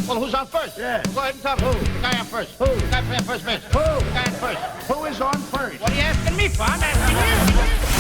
Well, who's on first? Yeah. Go ahead and talk. Who? The guy on first. Who? The guy playing first base. Who? The guy on first. Who is on first? What are you asking me for? I'm asking you.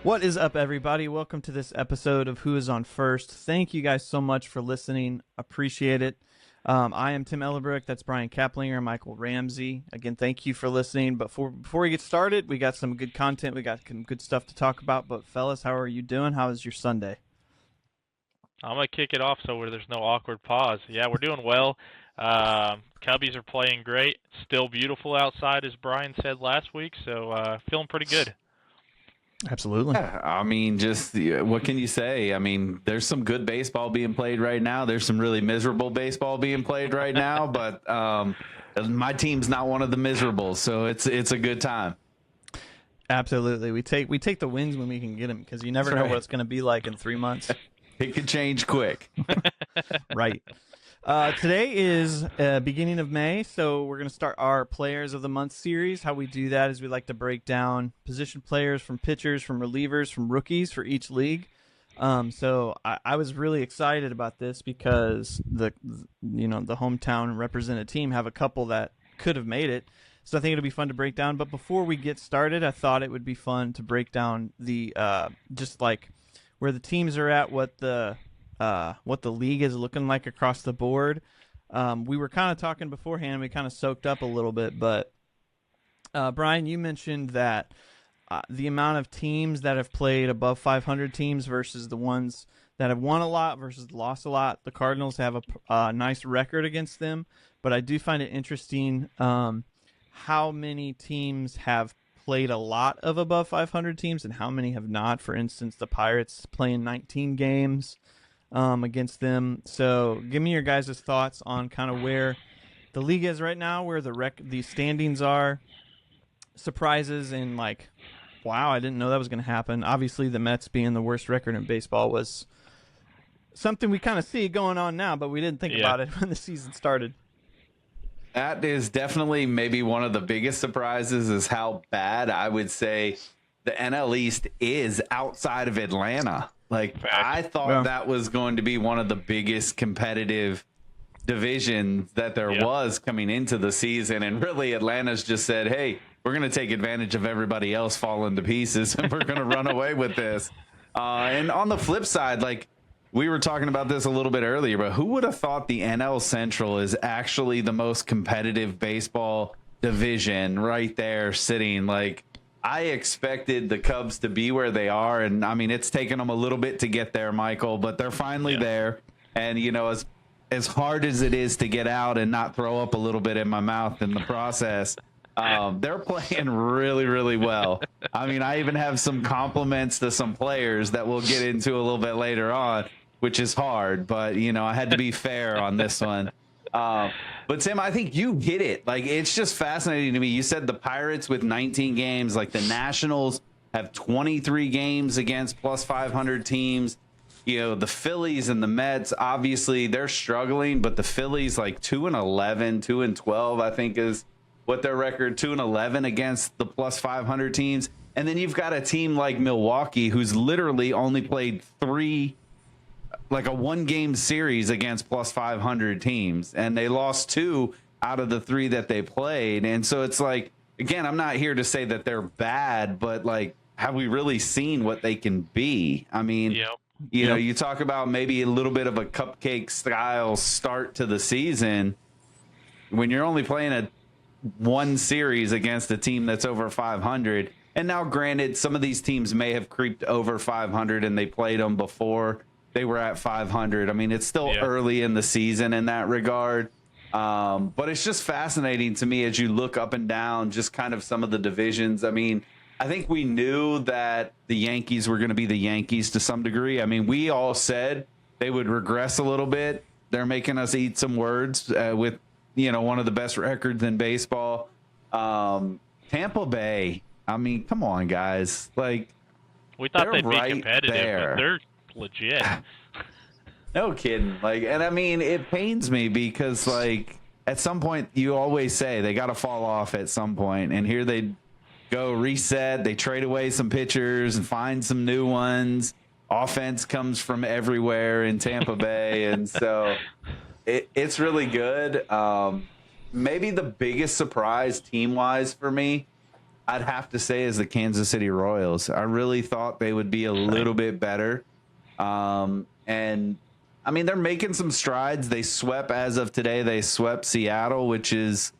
What is up, everybody? Welcome to this episode of Who is on First. Thank you guys so much for listening. Appreciate it. I am Tim Ellebrook. That's Brian Kaplinger and Michael Ramsey. Again, thank you for listening. But before we get started, we got some good content. We got some good stuff to talk about. But fellas, how are you doing? How was your Sunday? I'm going to kick it off so where there's no awkward pause. Yeah, we're doing well. Cubbies are playing great. Still beautiful outside, as Brian said last week. So feeling pretty good. Absolutely. Yeah, I mean, just what can you say? I mean, there's some good baseball being played right now. There's some really miserable baseball being played right now, but my team's not one of the miserables, so it's a good time. Absolutely. We take the wins when we can get them because you never know what it's going to be like in 3 months. It could change quick. Right. Today is beginning of May, so we're going to start our Players of the Month series. How we do that is we like to break down position players from pitchers, from relievers, from rookies for each league. So I was really excited about this because the hometown represented team have a couple that could have made it. So I think it'll be fun to break down. But before we get started, I thought it would be fun to break down the just like where the teams are at, what the league is looking like across the board. We were kind of talking beforehand. We kind of soaked up a little bit, but Brian, you mentioned that the amount of teams that have played above 500 teams versus the ones that have won a lot versus lost a lot. The Cardinals have a nice record against them, but I do find it interesting how many teams have played a lot of above 500 teams and how many have not. For instance, the Pirates playing 19 games against them. So give me your guys' thoughts on kind of where the league is right now, where the standings are, surprises, and like, wow, I didn't know that was going to happen. Obviously, the Mets being the worst record in baseball was something we kind of see going on now, but we didn't think about it when the season started. That is definitely maybe one of the biggest surprises is how bad I would say the NL East is outside of Atlanta. Like, I thought that was going to be one of the biggest competitive divisions that there was coming into the season. And really, Atlanta's just said, hey, we're going to take advantage of everybody else falling to pieces, and we're going to run away with this. And on the flip side, like, we were talking about this a little bit earlier, but who would have thought the NL Central is actually the most competitive baseball division right there sitting? Like, I expected the Cubs to be where they are, and I mean, it's taken them a little bit to get there, Michael, but they're finally there. And, you know, as hard as it is to get out and not throw up a little bit in my mouth in the process, they're playing really, really well. I mean, I even have some compliments to some players that we'll get into a little bit later on, which is hard, but, you know, I had to be fair on this one. But Tim, I think you hit it. Like, it's just fascinating to me. You said the Pirates with 19 games, like the Nationals have 23 games against plus 500 teams. You know, the Phillies and the Mets, obviously they're struggling, but the Phillies like 2-11, 2-12, I think is what their record, 2-11 against the plus 500 teams. And then you've got a team like Milwaukee who's literally only played like a one-game series against plus 500 teams, and they lost 2 out of the 3 that they played. And so it's like, again, I'm not here to say that they're bad, but like, have we really seen what they can be? I mean, you know, you talk about maybe a little bit of a cupcake style start to the season when you're only playing one series against a team that's over 500. And now, granted, some of these teams may have creeped over 500 and they played them before they were at 500. I mean, it's still early in the season in that regard. But it's just fascinating to me as you look up and down just kind of some of the divisions. I mean, I think we knew that the Yankees were going to be the Yankees to some degree. I mean, we all said they would regress a little bit. They're making us eat some words with, you know, one of the best records in baseball. Tampa Bay, I mean, come on, guys. Like, we thought they'd be right competitive, there. but they're legit. No kidding. Like, and I mean, it pains me because, like, at some point, you always say they got to fall off at some point, and here they go reset. They trade away some pitchers and find some new ones. Offense comes from everywhere in Tampa Bay, and so it's really good. Maybe the biggest surprise team-wise for me, I'd have to say, is the Kansas City Royals. I really thought they would be a little bit better. And I mean, they're making some strides. They swept, as of today, they swept Seattle, which is,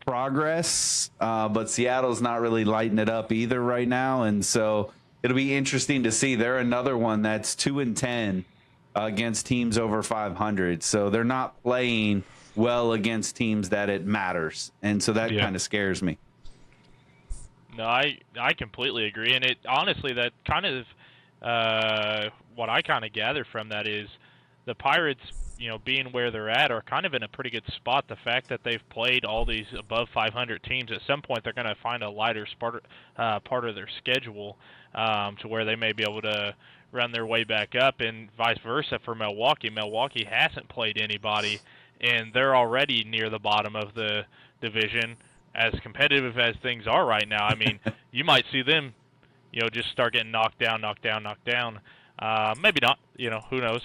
progress. But Seattle's not really lighting it up either right now. And so it'll be interesting to see. They're another one that's 2-10 against teams over 500. So they're not playing well against teams that it matters. And so that kind of scares me. No, I completely agree. And it honestly, that kind of what I kind of gather from that is the Pirates, being where they're at, are kind of in a pretty good spot. The fact that they've played all these above 500 teams, at some point they're going to find a lighter part of their schedule to where they may be able to run their way back up, and vice versa for Milwaukee. Milwaukee hasn't played anybody, and they're already near the bottom of the division. As competitive as things are right now, I mean, you might see them, just start getting knocked down. Maybe not, who knows?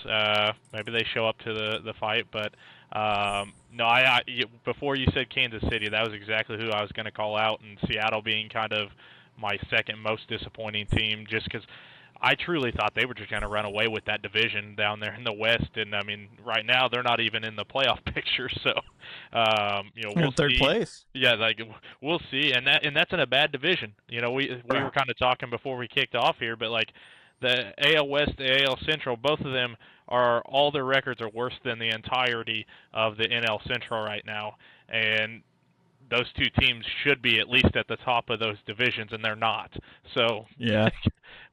Maybe they show up to the fight, but no, before you said Kansas City, that was exactly who I was going to call out, and Seattle being kind of my second most disappointing team, just because I truly thought they were just going to run away with that division down there in the West, and I mean, right now they're not even in the playoff picture, so we'll in third see. place. Yeah, we'll see, and that's in a bad division. We were kind of talking before we kicked off here, but like the AL West, the AL Central, both of them all their records are worse than the entirety of the NL Central right now, and those two teams should be at least at the top of those divisions, and they're not. So yeah,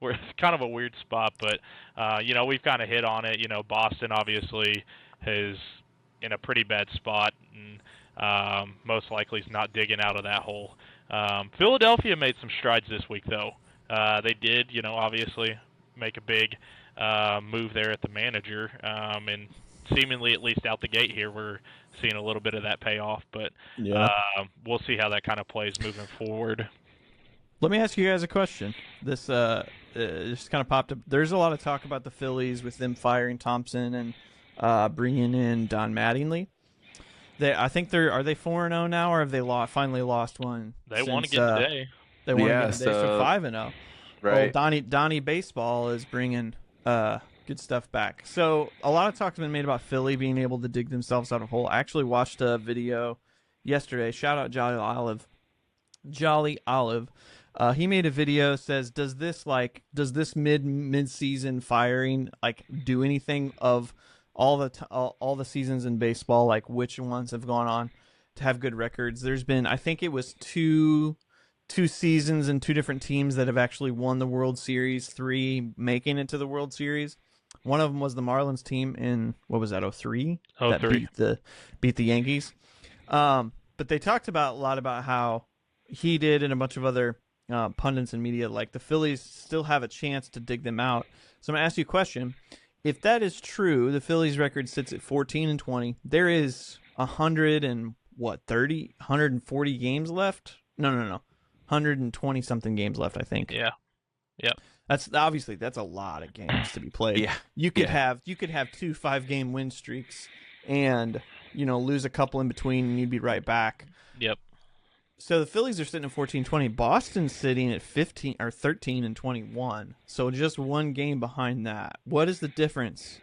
it's kind of a weird spot, but we've kind of hit on it. Boston obviously is in a pretty bad spot, and most likely is not digging out of that hole. Philadelphia made some strides this week, though. They did, obviously make a big move there at the manager, and seemingly at least out the gate here we're seeing a little bit of that payoff, but we'll see how that kind of plays moving forward. Let me ask you guys a question. This just kind of popped up. There's a lot of talk about the Phillies with them firing Thompson and bringing in Don Mattingly. I think are they 4-0 now, or have they finally lost one? They won again today. They won again today, so 5-0. Right. Well, Donnie Baseball is bringing good stuff back. So a lot of talk's been made about Philly being able to dig themselves out of a hole. I actually watched a video yesterday. Shout out Jolly Olive. He made a video, says, does this mid-season firing do anything of all the seasons in baseball? Like, which ones have gone on to have good records? There's been, I think it was two seasons and two different teams that have actually won the World Series, 3 making it to the World Series. One of them was the Marlins team in, what was that, 03? That beat the Yankees. But they talked a lot about how he did, and a bunch of other pundits and media, like the Phillies still have a chance to dig them out. So I'm going to ask you a question. If that is true, the Phillies record sits at 14-20. There is 140 games left? No. 120 something games left, I think. Yeah. Yep. That's a lot of games to be played. Yeah. You could have 2 5-game win streaks and, lose a couple in between and you'd be right back. Yep. So the Phillies are sitting at 14-20. Boston's sitting at 13-21. So just one game behind that. What is the difference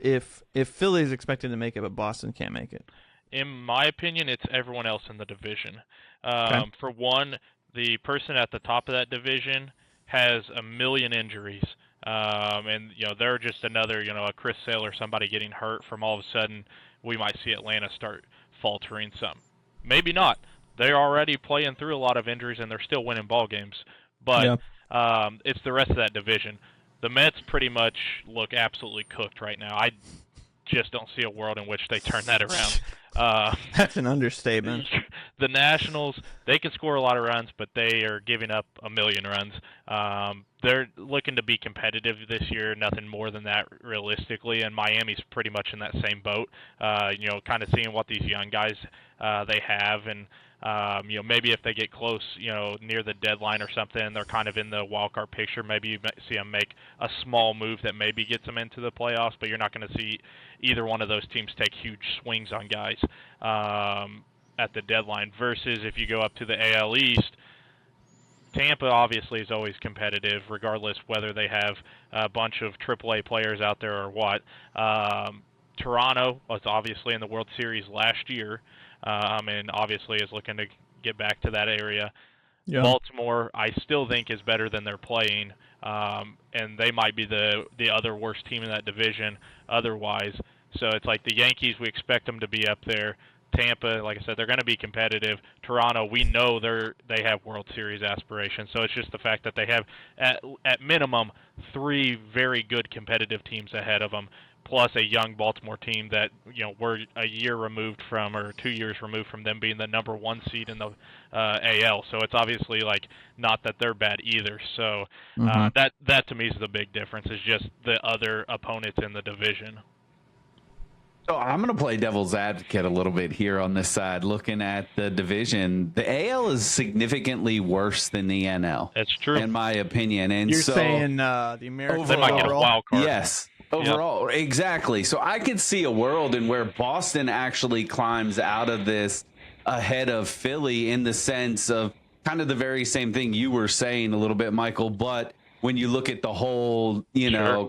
if Philly's expected to make it but Boston can't make it? In my opinion, it's everyone else in the division. Okay. For one, the person at the top of that division has a million injuries. And, they're just another, a Chris Sale or somebody getting hurt from all of a sudden we might see Atlanta start faltering some. Maybe not. They're already playing through a lot of injuries and they're still winning ball games. But it's the rest of that division. The Mets pretty much look absolutely cooked right now. I just don't see a world in which they turn that around. That's an understatement. the Nationals, they can score a lot of runs, but they are giving up a million runs. They're looking to be competitive this year, nothing more than that realistically, and Miami's pretty much in that same boat. Kind of seeing what these young guys they have, and maybe if they get close, near the deadline or something, they're kind of in the wild card picture. Maybe you see them make a small move that maybe gets them into the playoffs, but you're not going to see either one of those teams take huge swings on guys at the deadline. Versus if you go up to the AL East, Tampa obviously is always competitive, regardless whether they have a bunch of AAA players out there or what. Toronto was obviously in the World Series last year, and obviously is looking to get back to that area. Yeah. Baltimore, I still think, is better than they're playing, and they might be the other worst team in that division otherwise. So it's like the Yankees, we expect them to be up there. Tampa, like I said, they're going to be competitive. Toronto, we know they have World Series aspirations. So it's just the fact that they have, at minimum, 3 very good competitive teams ahead of them, plus a young Baltimore team that we're a year removed from, or 2 years removed from them being the number 1 seed in the AL. So it's obviously not that they're bad either. So that to me is the big difference, is just the other opponents in the division. So I'm going to play devil's advocate a little bit here on this side, looking at the division. The AL is significantly worse than the NL. That's true, in my opinion. And you're saying the American they might get a wild card. Yes, overall, exactly. So I could see a world in where Boston actually climbs out of this ahead of Philly, in the sense of kind of the very same thing you were saying a little bit, Michael. But when you look at the whole,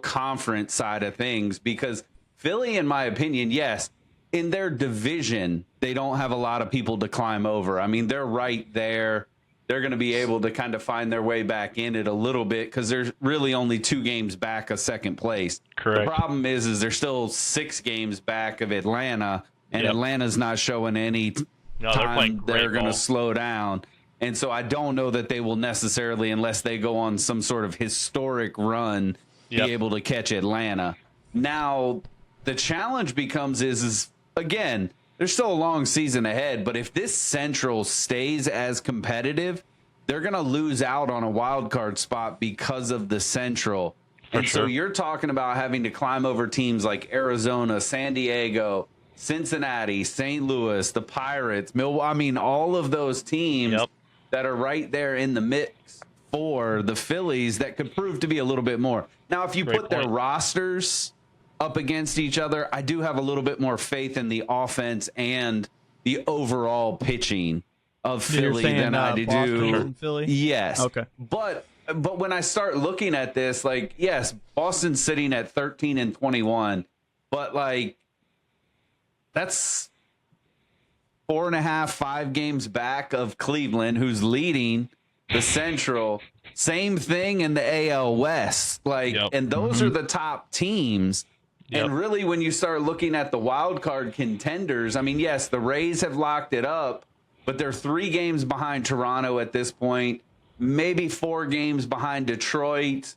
conference side of things, because Philly, in my opinion, yes, in their division, they don't have a lot of people to climb over. I mean, they're right there. They're going to be able to kind of find their way back in it a little bit, because they're really only 2 games back of second place. Correct. The problem is they're still 6 games back of Atlanta, and Atlanta's not showing any time they're going to slow down. And so I don't know that they will necessarily, unless they go on some sort of historic run, be able to catch Atlanta. Now, the challenge becomes is again, there's still a long season ahead, but if this Central stays as competitive, they're going to lose out on a wild card spot because of the Central. So you're talking about having to climb over teams like Arizona, San Diego, Cincinnati, St. Louis, the Pirates, Milwaukee. I mean, all of those teams that are right there in the mix for the Phillies that could prove to be a little bit more. Now, if you put their rosters up against each other, I do have a little bit more faith in the offense and the overall pitching of Philly than I do. Philly? Yes. Okay. But when I start looking at this, yes, Boston's sitting at 13-21, but that's 4.5, 5 games back of Cleveland, who's leading the Central. Same thing in the AL West. And those are the top teams. And really, when you start looking at the wild card contenders, I mean, yes, the Rays have locked it up, but they're 3 games behind Toronto at this point, maybe 4 games behind Detroit.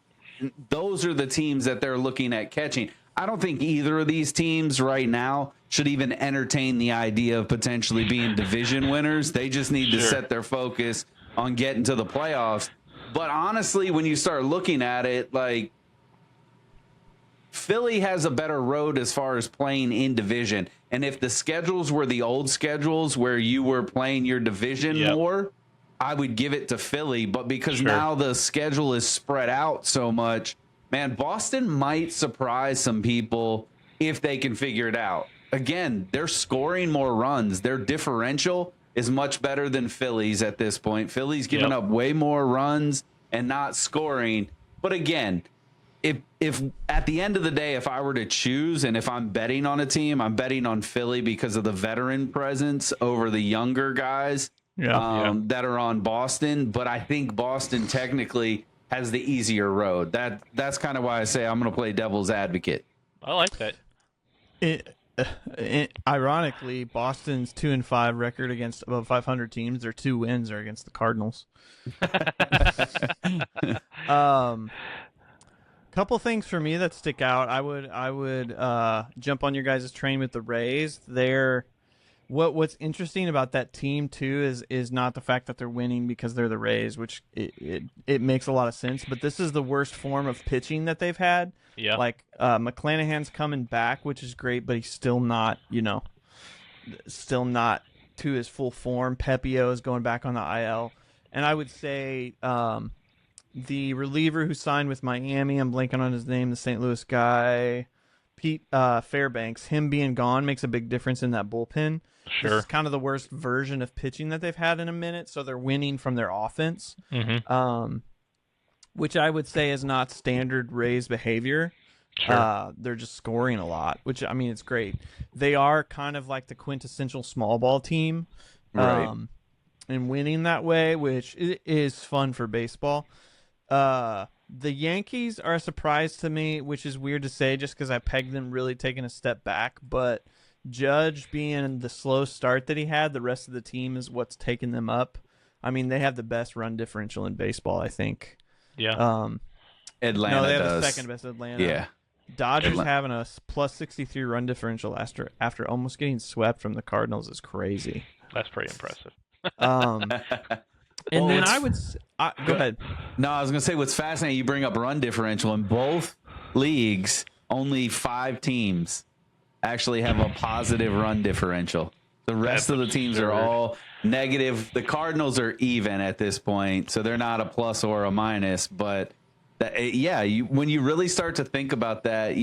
Those are the teams that they're looking at catching. I don't think either of these teams right now should even entertain the idea of potentially being division winners. They just need to set their focus on getting to the playoffs. But honestly, when you start looking at it, Philly has a better road as far as playing in division. And if the schedules were the old schedules where you were playing your division more, I would give it to Philly. But because now the schedule is spread out so much, man, Boston might surprise some people if they can figure it out. Again, they're scoring more runs. Their differential is much better than Philly's at this point. Philly's giving up way more runs and not scoring. But again, if at the end of the day, if I were to choose, and if I'm betting on a team, I'm betting on Philly because of the veteran presence over the younger guys that are on Boston. But I think Boston technically has the easier road. That's kind of why I say I'm going to play devil's advocate. I like that. Ironically, Boston's 2-5 record against above 500 teams. Their 2 wins are against the Cardinals. Couple things for me that stick out. I would jump on your guys' train with the Rays. They're What's interesting about that team too is not the fact that they're winning because they're the Rays, which it makes a lot of sense. But this is the worst form of pitching that they've had. Yeah. Like McClanahan's coming back, which is great, but he's still not, still not to his full form. Pepio is going back on the IL, and I would say the reliever who signed with Miami, I'm blanking on his name, the St. Louis guy, Pete Fairbanks. Him being gone makes a big difference in that bullpen. Sure. This is kind of the worst version of pitching that they've had in a minute, so they're winning from their offense, which I would say is not standard Rays behavior. Sure. They're just scoring a lot, which, I mean, it's great. They are kind of like the quintessential small ball team, Right. and winning that way, which is fun for baseball. The Yankees are a surprise to me, which is weird to say just because I pegged them really taking a step back, but Judge being the slow start that he had, the rest of the team is what's taking them up. I mean, they have the best run differential in baseball, I think. Yeah. Atlanta No, they have does. the second best. Atlanta. Yeah. Dodgers having a plus 63 run differential after almost getting swept from the Cardinals is crazy. That's pretty impressive. And then I would go ahead. No, I was going to say what's fascinating, you bring up run differential. In both leagues, only 5 teams actually have a positive run differential. The rest That's of the teams are absurd. all negative. The Cardinals are even at this point, so they're not a plus or a minus. But when you really start to think about that,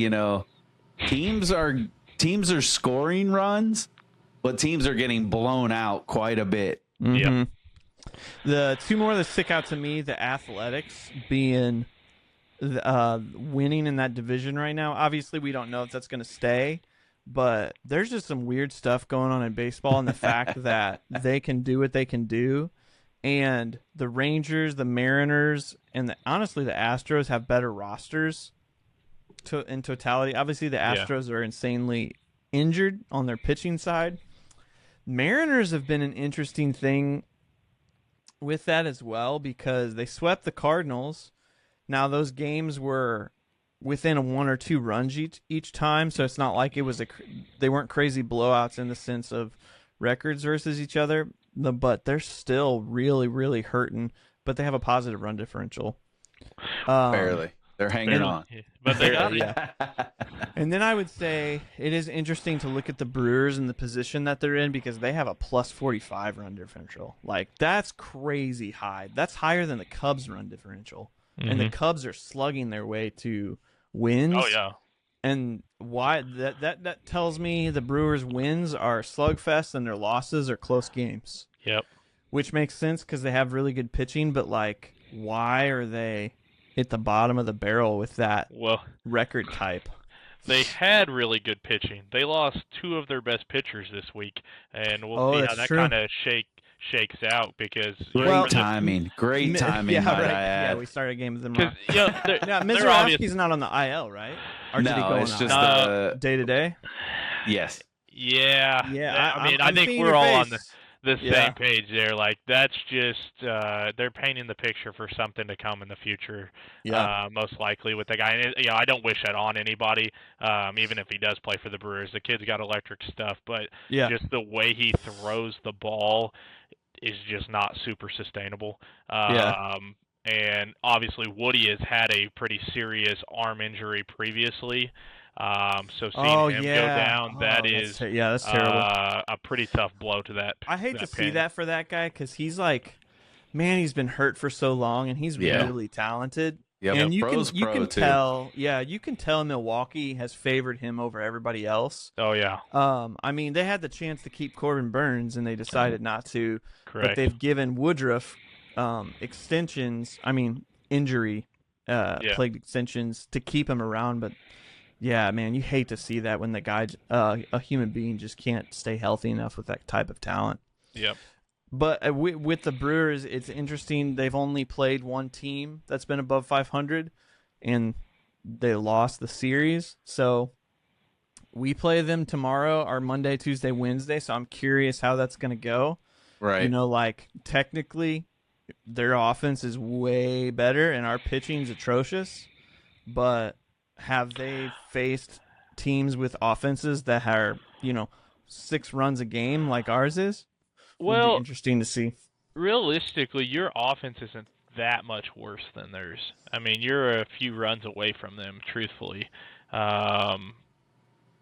teams are scoring runs, but teams are getting blown out quite a bit. Yeah. The two more that stick out to me, the Athletics being winning in that division right now. Obviously, we don't know if that's going to stay, but there's just some weird stuff going on in baseball, and the fact that they can do what they can do, and the Rangers, the Mariners, and honestly the Astros have better rosters in totality. Obviously, the Astros are insanely injured on their pitching side. Mariners have been an interesting thing with that as well because they swept the Cardinals. Now those games were within a 1 or 2 runs each time, so it's not like it was they weren't crazy blowouts in the sense of records versus each other, but they're still really, really hurting, but they have a positive run differential. Barely. They're hanging on. But they got it. Yeah. And then I would say it is interesting to look at the Brewers and the position that they're in because they have a plus 45 run differential. Like, that's crazy high. That's higher than the Cubs run differential. And the Cubs are slugging their way to wins. Oh, yeah. And why that tells me the Brewers' wins are slugfest and their losses are close games. Yep. Which makes sense because they have really good pitching, but, like, why are they at the bottom of the barrel with that record type? They had really good pitching. They lost 2 of their best pitchers this week, and we'll see how that kind of shakes out because Great timing. Yeah, might right. I add. Yeah, we started a game with them wrong. they're Mizrahi's not on the IL, right? Or did he go it's on just IL? the Day to day. yes. Yeah. Yeah, I mean, I'm I think seeing we're your all on face. the Yeah. same page there. Like, that's just they're painting the picture for something to come in the future. Yeah. Most likely with the guy. And I don't wish that on anybody. Even if he does play for the Brewers, the kid's got electric stuff, but Yeah. just the way he throws the ball is just not super sustainable. And obviously Woody has had a pretty serious arm injury previously. So seeing him go down, that's terrible. A pretty tough blow to that. I hate to see pin. that for that guy because he's like, man, he's been hurt for so long and he's really talented. Yep. And you Pro's can pro, too. tell, you can tell Milwaukee has favored him over everybody else. Oh yeah. I mean, they had the chance to keep Corbin Burns and they decided not to. Correct. But they've given Woodruff extensions. I mean, injury plagued extensions to keep him around. But yeah, man, you hate to see that when the guy, a human being, just can't stay healthy enough with that type of talent. Yep. But with the Brewers, it's interesting. They've only played one team that's been above 500, and they lost the series. So we play them tomorrow, or Monday, Tuesday, Wednesday. So I'm curious how that's going to go. Right. Like, technically, their offense is way better, and our pitching's atrocious. But have they faced teams with offenses that are, 6 runs a game like ours is, would be Well, interesting to see. realistically, your offense isn't that much worse than theirs. I mean, you're a few runs away from them, truthfully.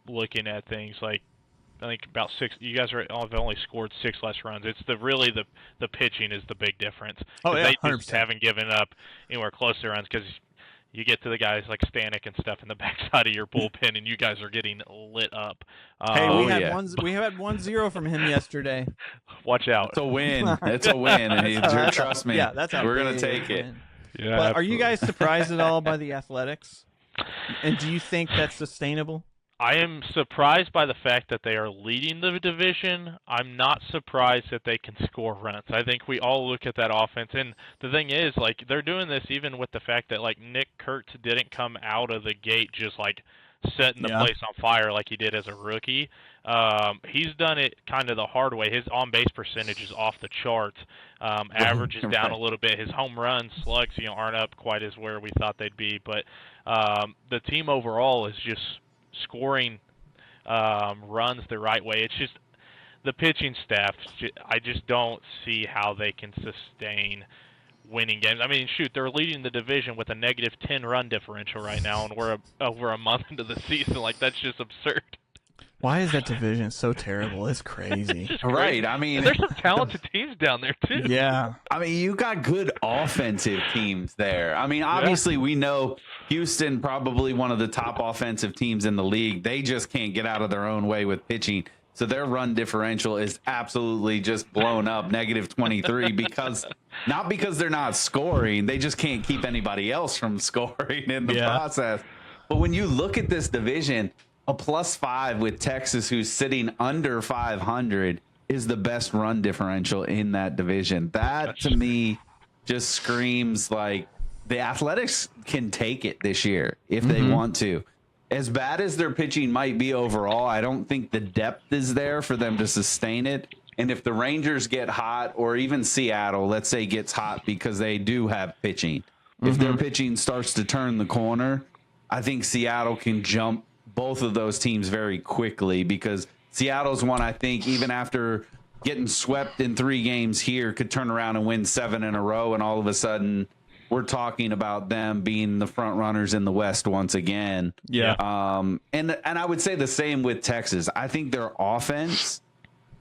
Looking at things like, I think about 6. You guys have only scored 6 less runs. It's really the pitching is the big difference. Oh, yeah, They 100%. just haven't given up anywhere close to runs because you get to the guys like Stanek and stuff in the backside of your bullpen, and you guys are getting lit up. Hey, we had yeah. 1-0 from him yesterday. Watch out. It's a win. It's a win. And trust me. Yeah, that's how we're gonna big take it. win. Yeah, But are you absolutely. guys surprised at all by the Athletics? And do you think that's sustainable? I am surprised by the fact that they are leading the division. I'm not surprised that they can score runs. I think we all look at that offense, and the thing is, like, they're doing this even with the fact that, like, Nick Kurtz didn't come out of the gate just, like, setting the place on fire like he did as a rookie. He's done it kind of the hard way. His on-base percentage is off the charts. Average is down a little bit. His home run slugs, aren't up quite as where we thought they'd be, but the team overall is just scoring runs the right way. It's just the pitching staff. I just don't see how they can sustain winning games. I mean, shoot, they're leading the division with a negative 10 run differential right now, and we're over a month into the season. Like, that's just absurd. Why is that division so terrible? It's crazy. Just Right. crazy. I mean, And there's some talented teams down there too. Yeah. I mean, you got good offensive teams there. I mean, obviously, we know Houston, probably one of the top offensive teams in the league. They just can't get out of their own way with pitching. So their run differential is absolutely just blown up, negative 23, not because they're not scoring. They just can't keep anybody else from scoring in the process. But when you look at this division, a +5 with Texas, who's sitting under 500, is the best run differential in that division. That, to me, just screams like the Athletics can take it this year if they want to. As bad as their pitching might be overall, I don't think the depth is there for them to sustain it. And if the Rangers get hot, or even Seattle, let's say, gets hot because they do have pitching, if their pitching starts to turn the corner, I think Seattle can jump both of those teams very quickly, because Seattle's one, I think, even after getting swept in 3 games here, could turn around and win 7 in a row, and all of a sudden we're talking about them being the front runners in the West once again. Yeah. And I would say the same with Texas. I think their offense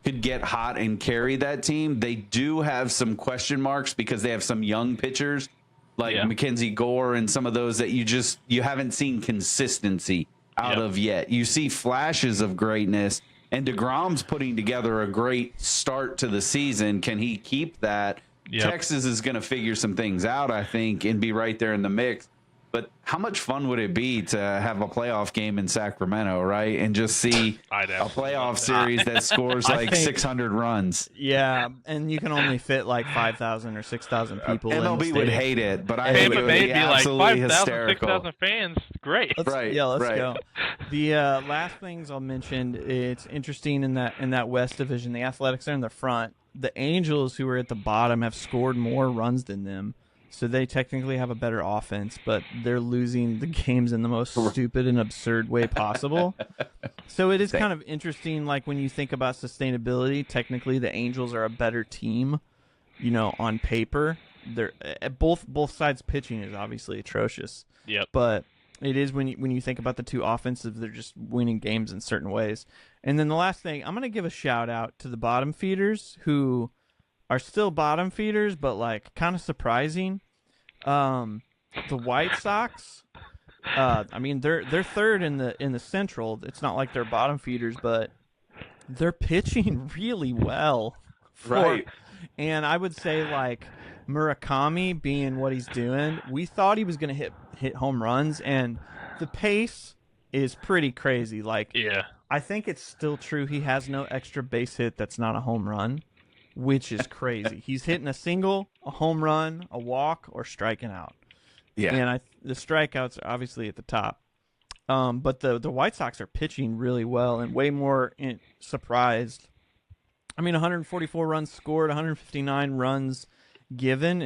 could get hot and carry that team. They do have some question marks because they have some young pitchers like Mackenzie Gore and some of those that you haven't seen consistency out of yet. You see flashes of greatness, and DeGrom's putting together a great start to the season. Can he keep that? Texas is going to figure some things out, I think, and be right there in the mix. But how much fun would it be to have a playoff game in Sacramento, right? And just see a playoff series that scores like 600 runs. Yeah, and you can only fit like 5,000 or 6,000 people in the MLB stadium. would hate it, but I think it Tampa would Bay be be like absolutely 5,000, hysterical. 6,000 fans. Great. Let's go. The last things I'll mention, it's interesting in that West division. The Athletics are in the front. The Angels, who are at the bottom, have scored more runs than them, so they technically have a better offense, but they're losing the games in the most stupid and absurd way possible. So it is kind of interesting, like, when you think about sustainability, technically the Angels are a better team, on paper. They're both sides pitching is obviously atrocious. Yep. But it is when you think about the two offensives, they're just winning games in certain ways. And then the last thing, I'm going to give a shout out to the bottom feeders who are still bottom feeders, but like kind of surprising. The White Sox, I mean they're third in the Central. It's not like they're bottom feeders, but they're pitching really well. Right. And I would say, like, Murakami being what he's doing, we thought he was going to hit home runs, and the pace is pretty crazy. Like, I think it's still true he has no extra base hit that's not a home run, which is crazy. He's hitting a single, a home run, a walk, or striking out. Yeah. And the strikeouts are obviously at the top. But the White Sox are pitching really well and way more surprised. I mean, 144 runs scored, 159 runs given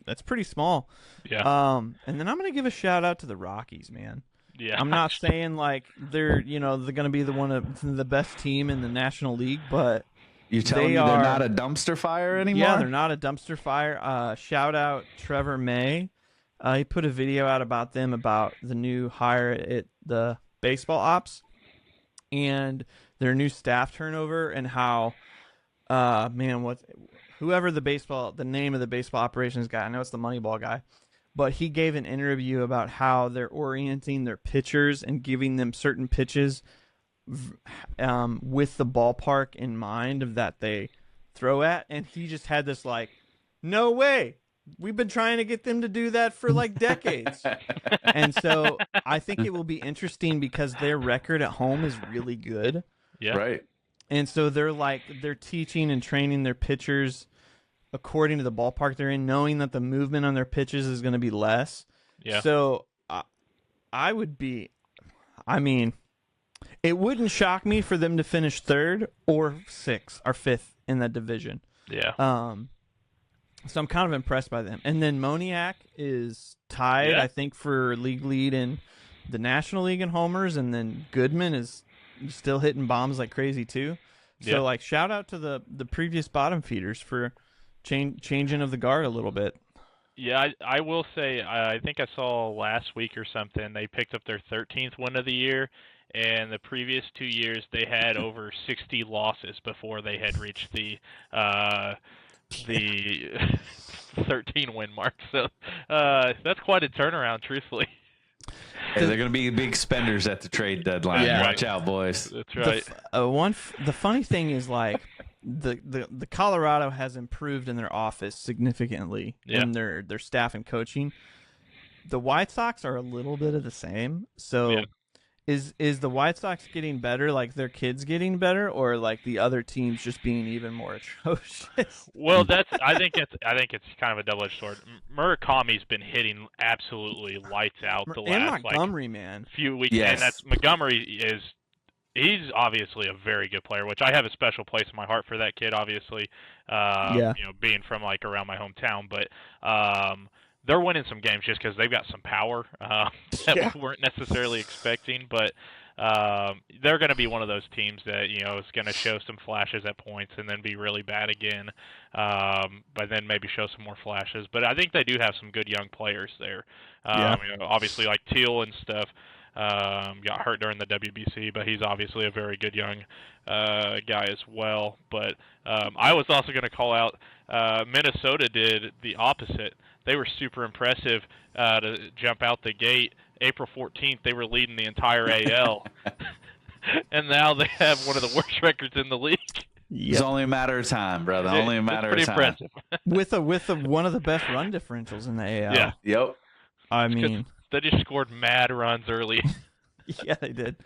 that's pretty small. Yeah. And then I'm going to give a shout out to the Rockies, man. Yeah. I'm not saying like they're they're going to be the best team in the National League, but You telling me they're not a dumpster fire anymore? Yeah, they're not a dumpster fire. Shout out Trevor May. He put a video out about them, about the new hire at the baseball ops and their new staff turnover, and how whoever the name of the baseball operations guy, I know it's the Moneyball guy, but he gave an interview about how they're orienting their pitchers and giving them certain pitches with the ballpark in mind of that they throw at, and he just had this like, no way, we've been trying to get them to do that for like decades. And so I think it will be interesting because their record at home is really good. Yeah. Right. And so they're teaching and training their pitchers according to the ballpark they're in, knowing that the movement on their pitches is going to be less. Yeah. So it wouldn't shock me for them to finish third or sixth or fifth in that division. Yeah. So I'm kind of impressed by them. And then Moniak is tied, I think, for league lead in the National League in homers, and then Goodman is still hitting bombs like crazy too. So like, shout out to the previous bottom feeders for changing of the guard a little bit. Yeah, I will say, I think I saw last week or something, they picked up their 13th win of the year, and the previous 2 years they had over 60 losses before they had reached the 13 win mark. So that's quite a turnaround, truthfully. Hey, they're going to be big spenders at the trade deadline. Yeah. Watch out, boys. That's right. The funny thing is, like, the Colorado has improved in their office significantly in their staff and coaching. The White Sox are a little bit of the same. So is the White Sox getting better, like their kids getting better, or like the other teams just being even more atrocious? Well, I think it's kind of a double-edged sword. Murakami's been hitting absolutely lights out the and last Montgomery, man. few weeks, Yes. and Montgomery he's obviously a very good player, which I have a special place in my heart for that kid, obviously, being from like around my hometown, but they're winning some games just because they've got some power that we weren't necessarily expecting, but they're going to be one of those teams that, is going to show some flashes at points and then be really bad again, but then maybe show some more flashes. But I think they do have some good young players there. Obviously like Teal and stuff. Got hurt during the WBC, but he's obviously a very good young guy as well. But I was also going to call out Minnesota did the opposite. They were super impressive to jump out the gate. April 14th, they were leading the entire AL, and now they have one of the worst records in the league. It's only a matter of time, brother. Only a matter of time. Pretty impressive. with one of the best run differentials in the AL. Yeah. Yep. I mean, they just scored mad runs early. Yeah, they did.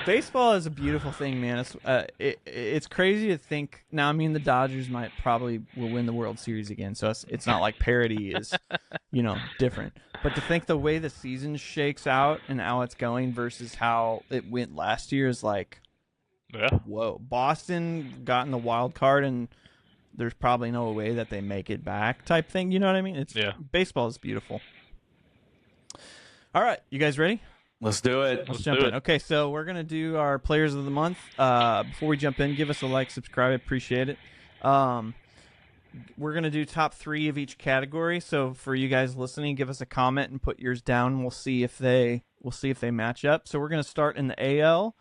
Baseball is a beautiful thing, man. It's crazy to think. Now, I mean, the Dodgers will win the World Series again, so it's not like parity is, different. But to think the way the season shakes out and how it's going versus how it went last year is like, whoa. Boston got in the wild card, and there's probably no way that they make it back type thing. You know what I mean? Baseball is beautiful. All right, you guys ready? Let's do it. Let's jump in. Okay, so we're going to do our Players of the Month. Before we jump in, give us a like, subscribe. I appreciate it. We're going to do top 3 of each category. So for you guys listening, give us a comment and put yours down. We'll see if they match up. So we're going to start in the AL.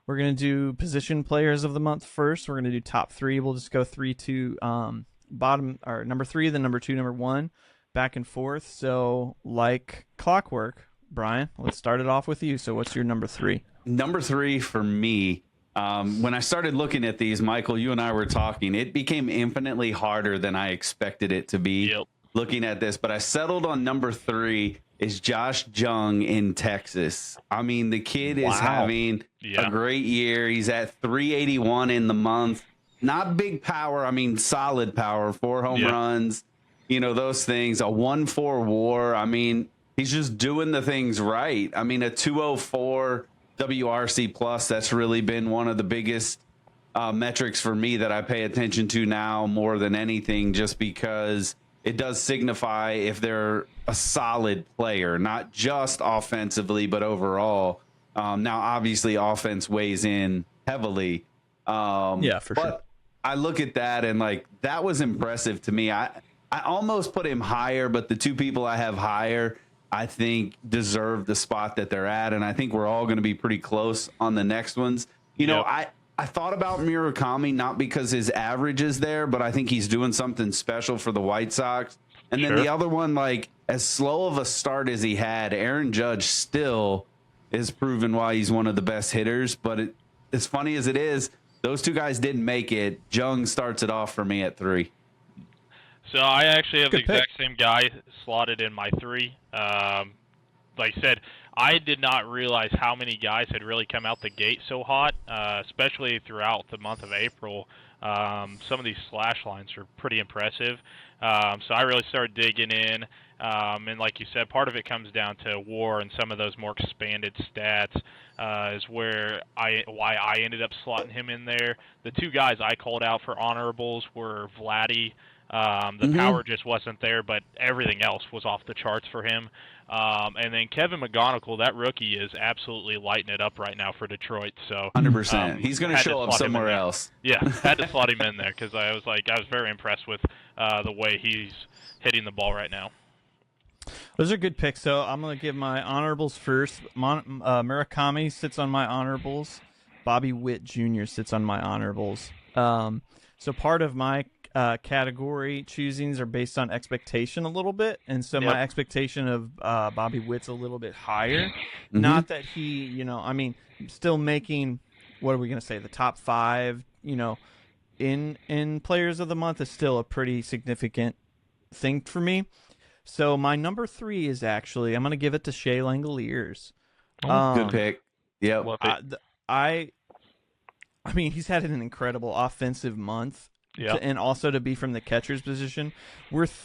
We're going to do position Players of the Month first. We're going to do top 3. We'll just go 3 to bottom, or number 3, then number 2, number 1, back and forth. So like clockwork, Brian, let's start it off with you. So what's your number 3? Number 3 for me, when I started looking at these, Michael, you and I were talking, it became infinitely harder than I expected it to be looking at this. But I settled on number 3 is Josh Jung in Texas. I mean, the kid is having a great year. He's at 381 in the month. Not big power. I mean, solid power, 4 home runs, those things, a 1.4 WAR. I mean, he's just doing the things right. I mean, a 204 WRC plus, that's really been one of the biggest metrics for me that I pay attention to now more than anything, just because it does signify if they're a solid player, not just offensively, but overall. Now, obviously, offense weighs in heavily. Yeah, for sure. But I look at that and like that was impressive to me. I almost put him higher, but the two people I have higher, I think deserve the spot that they're at, and I think we're all going to be pretty close on the next ones. You know, I thought about Murakami not because his average is there, but I think he's doing something special for the White Sox. And then the other one, like as slow of a start as he had, Aaron Judge still is proven why he's one of the best hitters. But as funny as it is, those two guys didn't make it. Jung starts it off for me at 3. So I actually have Good the exact same guy slotted in my 3. Like I said, I did not realize how many guys had really come out the gate so hot, especially throughout the month of April. Some of these slash lines are pretty impressive. So I really started digging in. And like you said, part of it comes down to WAR and some of those more expanded stats is why I ended up slotting him in there. The two guys I called out for honorables were Vladdy. The power just wasn't there, but everything else was off the charts for him. And then Kevin McGonigal, that rookie, is absolutely lighting it up right now for Detroit. So 100%. He's going to show up somewhere else. Yeah, had to slot him in there because I was very impressed with the way he's hitting the ball right now. Those are good picks. So I'm going to give my honorables first. Murakami sits on my honorables. Bobby Witt Jr. sits on my honorables. So part of my category choosings are based on expectation a little bit, and so my expectation of Bobby Witt's a little bit higher. Not that he, still making, what are we going to say, the top 5, in players of the month is still a pretty significant thing for me. So my number 3 is actually, I'm going to give it to Shea Langoliers. Good pick. Yep. I mean, he's had an incredible offensive month. Yeah. And also to be from the catcher's position,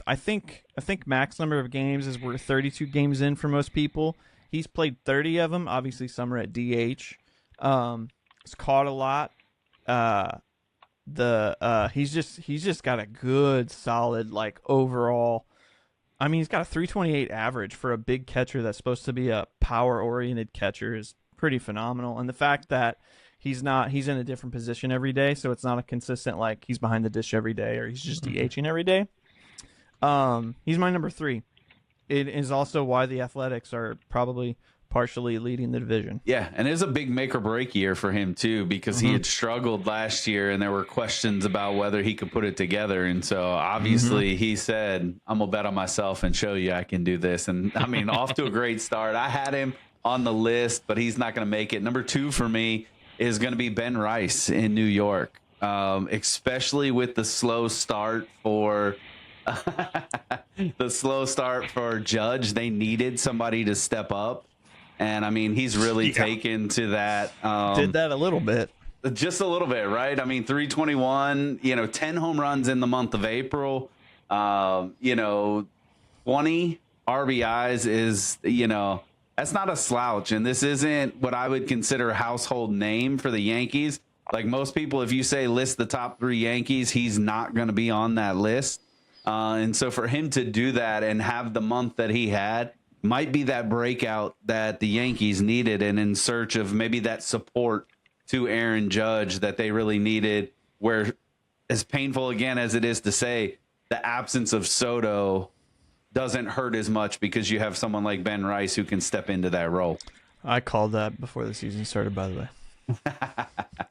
I think max number of games is we're 32 games in for most people. He's played 30 of them. Obviously, some are at DH. He's caught a lot. He's just got a good, solid overall. I mean, he's got a 328 average for a big catcher that's supposed to be a power-oriented catcher is pretty phenomenal. And the fact that he's in a different position every day, so it's not a consistent he's behind the dish every day or he's just DHing every day. He's my number 3. It is also why the Athletics are probably partially leading the division. Yeah, and it was a big make or break year for him too, because he had struggled last year and there were questions about whether he could put it together. And so obviously he said, I'm gonna bet on myself and show you I can do this. And I mean, off to a great start. I had him on the list, but he's not gonna make it. Number 2 for me is going to be Ben Rice in New York, especially with the slow start for Judge. They needed somebody to step up, and I mean he's really taken to that. Did that a little bit, just a little bit, right? I mean 321, 10 home runs in the month of April, 20 RBIs is that's not a slouch, and this isn't what I would consider a household name for the Yankees. Like most people, if you say list the top 3 Yankees, he's not going to be on that list. And so for him to do that and have the month that he had might be that breakout that the Yankees needed, and in search of maybe that support to Aaron Judge that they really needed, where as painful again as it is to say, the absence of Soto doesn't hurt as much because you have someone like Ben Rice who can step into that role. I called that before the season started, by the way.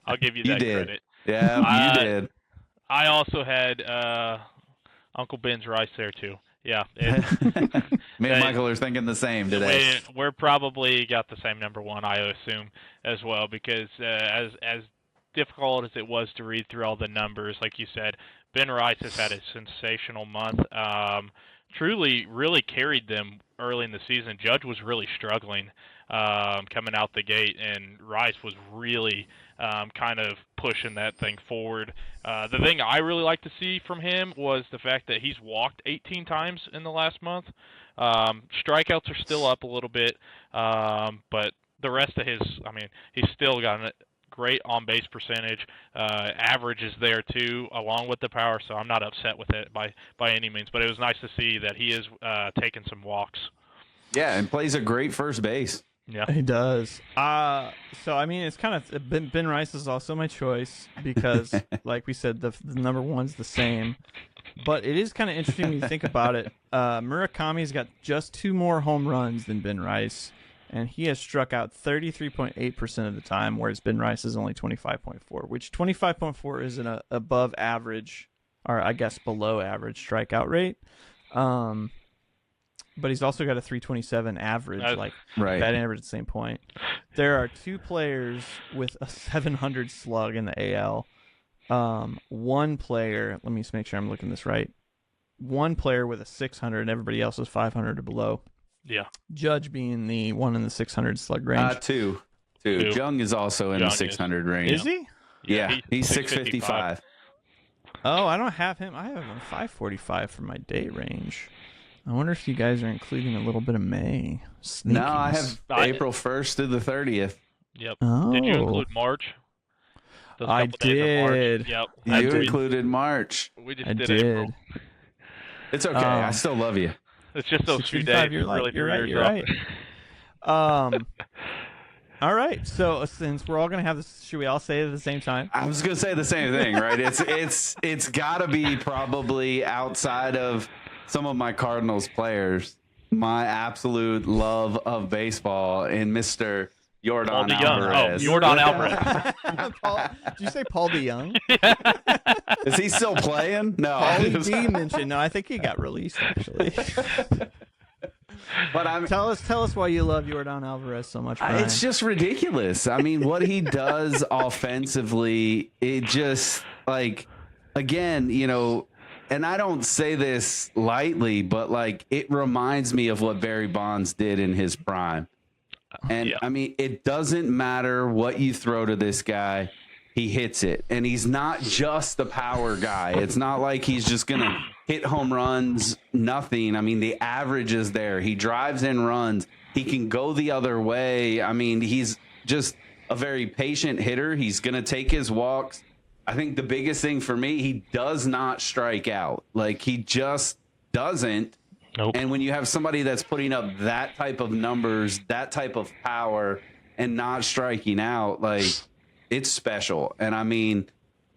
I'll give you that credit. Yeah, you did. I also had Uncle Ben's Rice there too. Yeah. Me and Michael are thinking the same today. We're probably got the same number 1, I assume, as well, because as difficult as it was to read through all the numbers, like you said, Ben Rice has had a sensational month. Truly really carried them early in the season. Judge was really struggling coming out the gate, and Rice was really kind of pushing that thing forward. The thing I really like to see from him was the fact that he's walked 18 times in the last month. Strikeouts are still up a little bit, but the rest of his, I mean, he's still got a great on-base percentage. Average is there too, along with the power. So I'm not upset with it by any means. But it was nice to see that he is taking some walks. Yeah, and plays a great first base. Yeah, He does. So I mean, it's kind of Ben Rice is also my choice because, like we said, the number one's the same. But it is kind of interesting when you think about it. Murakami's got just 2 more home runs than Ben Rice, and he has struck out 33.8% of the time, whereas Ben Rice is only 25.4, which 25.4 is an above average, or I guess below average strikeout rate. But he's also got a 327 average, right. batting average at the same point. There are 2 players with a 700 slug in the AL. One player, let me just make sure I'm looking this right. One player with a 600, and everybody else is 500 or below. Yeah. Judge being the one in the 600 slug range. Two. Jung is also in the 600 range. Is he? Yeah, he's 655. Oh, I don't have him. I have him 545 for my day range. I wonder if you guys are including a little bit of May. Sneakies. No, I have April 1st through the 30th. Yep. Oh. Did you include March? I did. Yep. You included March. We just I did did. April. It's okay. I still love you. It's just those few days. You're really right. You're right. All right. So since we're all gonna have this, should we all say it at the same time? I was gonna say the same thing, right? It's gotta be probably outside of some of my Cardinals players, my absolute love of baseball in Mr. Yordan Alvarez. Oh, Yordan Alvarez. Did you say Paul DeYoung? Is he still playing? No. Paulie D mentioned. No, I think he got released actually. But tell us why you love Yordan Alvarez so much, Brian. It's just ridiculous. I mean, what he does offensively, it just again, and I don't say this lightly, but it reminds me of what Barry Bonds did in his prime. And I mean, it doesn't matter what you throw to this guy, he hits it. And he's not just the power guy. It's not like he's just going to hit home runs, nothing. I mean, the average is there. He drives in runs. He can go the other way. I mean, he's just a very patient hitter. He's going to take his walks. I think the biggest thing for me, he does not strike out. He just doesn't. Nope. And when you have somebody that's putting up that type of numbers, that type of power, and not striking out, it's special. And I mean,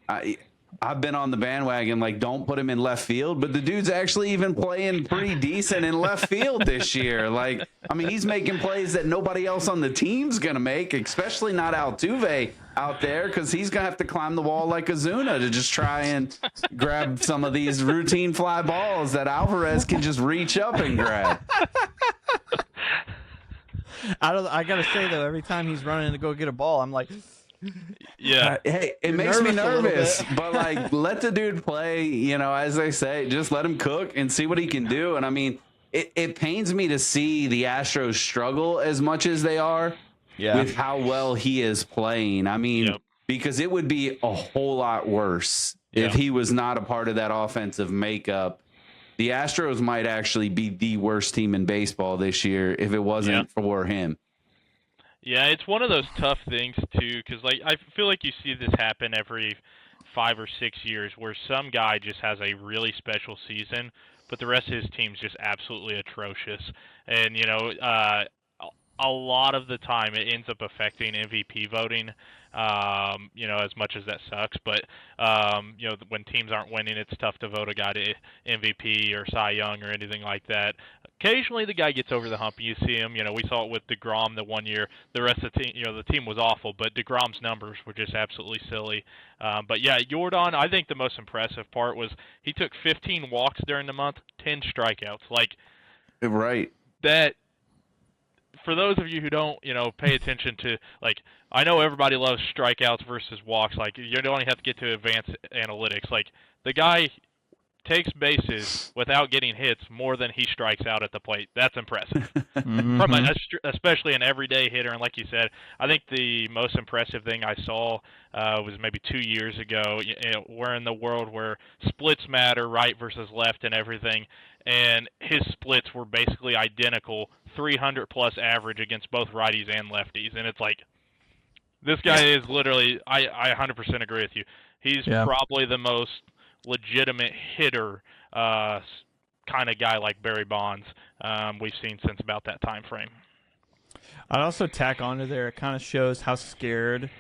I've been on the bandwagon, don't put him in left field, but the dude's actually even playing pretty decent in left field this year. I mean, he's making plays that nobody else on the team's going to make, especially not Altuve out there, because he's going to have to climb the wall like Ozuna to just try and grab some of these routine fly balls that Alvarez can just reach up and grab. I got to say, though, every time he's running to go get a ball, I'm like... Yeah. Hey, it makes me nervous, but let the dude play, as they say, just let him cook and see what he can do. And I mean, it pains me to see the Astros struggle as much as they are with how well he is playing. I mean, because it would be a whole lot worse if he was not a part of that offensive makeup. The Astros might actually be the worst team in baseball this year if it wasn't for him. Yeah, it's one of those tough things too, because I feel like you see this happen every 5 or 6 years, where some guy just has a really special season, but the rest of his team's just absolutely atrocious. And a lot of the time it ends up affecting MVP voting. As much as that sucks, but when teams aren't winning, it's tough to vote a guy to MVP or Cy Young or anything like that. Occasionally the guy gets over the hump and you see him. We saw it with DeGrom the one year. The rest of the team, the team was awful, but DeGrom's numbers were just absolutely silly. But yeah, Yordan, I think the most impressive part was he took 15 walks during the month, 10 strikeouts. Right. That, for those of you who don't, pay attention to, I know everybody loves strikeouts versus walks. You don't have to get to advanced analytics. The guy takes bases without getting hits more than he strikes out at the plate. That's impressive. From especially an everyday hitter. And like you said, I think the most impressive thing I saw was maybe 2 years ago. We're in the world where splits matter, right versus left and everything. And his splits were basically identical, 300-plus average against both righties and lefties. And it's This guy is literally, I 100% agree with you. He's probably the most legitimate hitter kind of guy like Barry Bonds we've seen since about that time frame. I'd also tack onto there, it kind of shows how scared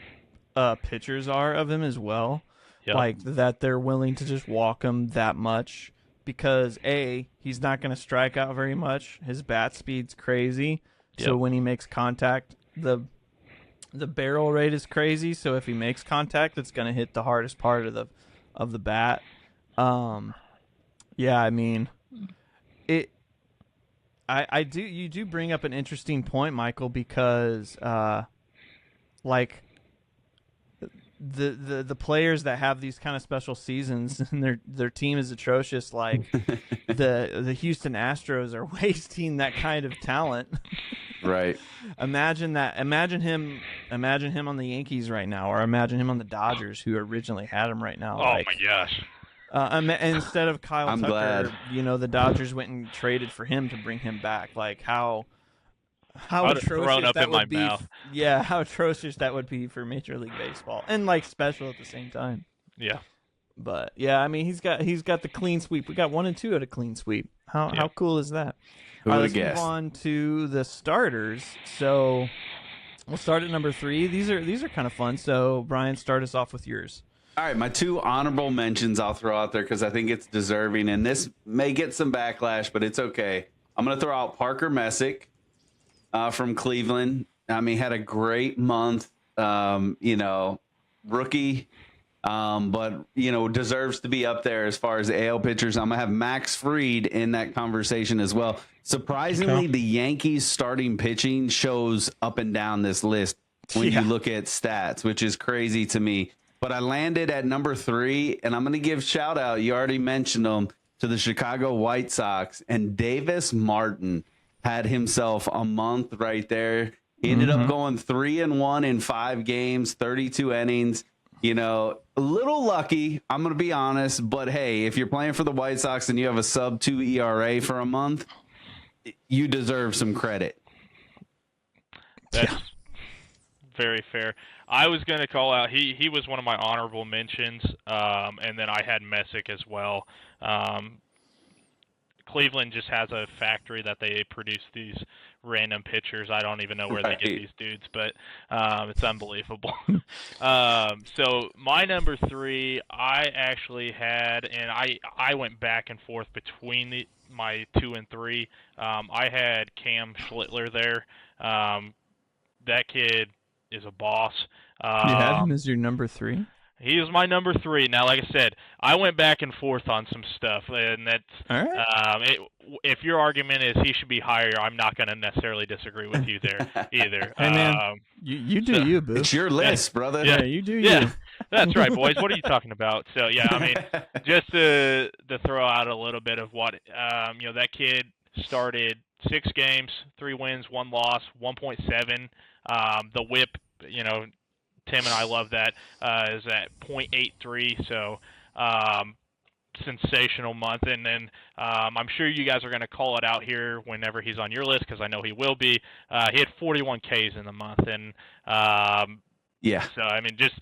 pitchers are of him as well. Yep. Like that they're willing to just walk him that much because he's not going to strike out very much. His bat speed's crazy. So when he makes contact, the barrel rate is crazy. So if he makes contact, it's going to hit the hardest part of the bat. Yeah, I mean, you do bring up an interesting point, Michael, because like the players that have these kind of special seasons and their team is atrocious, like the Houston Astros are wasting that kind of talent. Right. Imagine him on the Yankees right now, or imagine him on the Dodgers, who originally had him right now. Oh my gosh. Instead of Kyle I'm Tucker, glad. The Dodgers went and traded for him to bring him back. Like how atrocious that would be. Yeah, how atrocious that would be for Major League Baseball, and like special at the same time. Yeah. But yeah, I mean he's got the clean sweep. We got 1 and 2 at a clean sweep. How cool is that? Who All right, would let's have guessed? move on to the starters. So we'll start at number 3. These are kind of fun. So Brian, start us off with yours. All right, my 2 honorable mentions I'll throw out there because I think it's deserving, and this may get some backlash, but it's okay. I'm going to throw out Parker Messick from Cleveland. I mean, had a great month, rookie, but, deserves to be up there as far as AL pitchers. I'm going to have Max Fried in that conversation as well. Surprisingly, the Yankees starting pitching shows up and down this list when you look at stats, which is crazy to me. But I landed at number 3, and I'm going to give shout out. You already mentioned them, to the Chicago White Sox, and Davis Martin had himself a month right there. He ended up going 3-1 in 5 games, 32 innings. A little lucky, I'm going to be honest, but hey, if you're playing for the White Sox and you have a sub-2 ERA for a month, you deserve some credit. That's very fair. I was going to call out, he was one of my honorable mentions, and then I had Messick as well. Cleveland just has a factory that they produce these random pitchers. I don't even know where they get these dudes, but it's unbelievable. So my number 3, I actually had, and I went back and forth between my 2 and 3. I had Cam Schlittler there. That kid is a boss. You had him as your number 3? He is my number 3. Now, like I said, I went back and forth on some stuff, and that's all right. If your argument is he should be higher, I'm not going to necessarily disagree with you there either. Hey, man, you do you, boo. It's your list, brother. Yeah, you do you. Yeah, that's right, boys. What are you talking about? So, yeah, I mean, just to throw out a little bit of what, that kid started 6 games, 3 wins, 1 loss, 1.7. The whip, Tim and I love that, is at .83, so sensational month. And then I'm sure you guys are going to call it out here whenever he's on your list, because I know he will be. He had 41 Ks in the month, and so I mean, just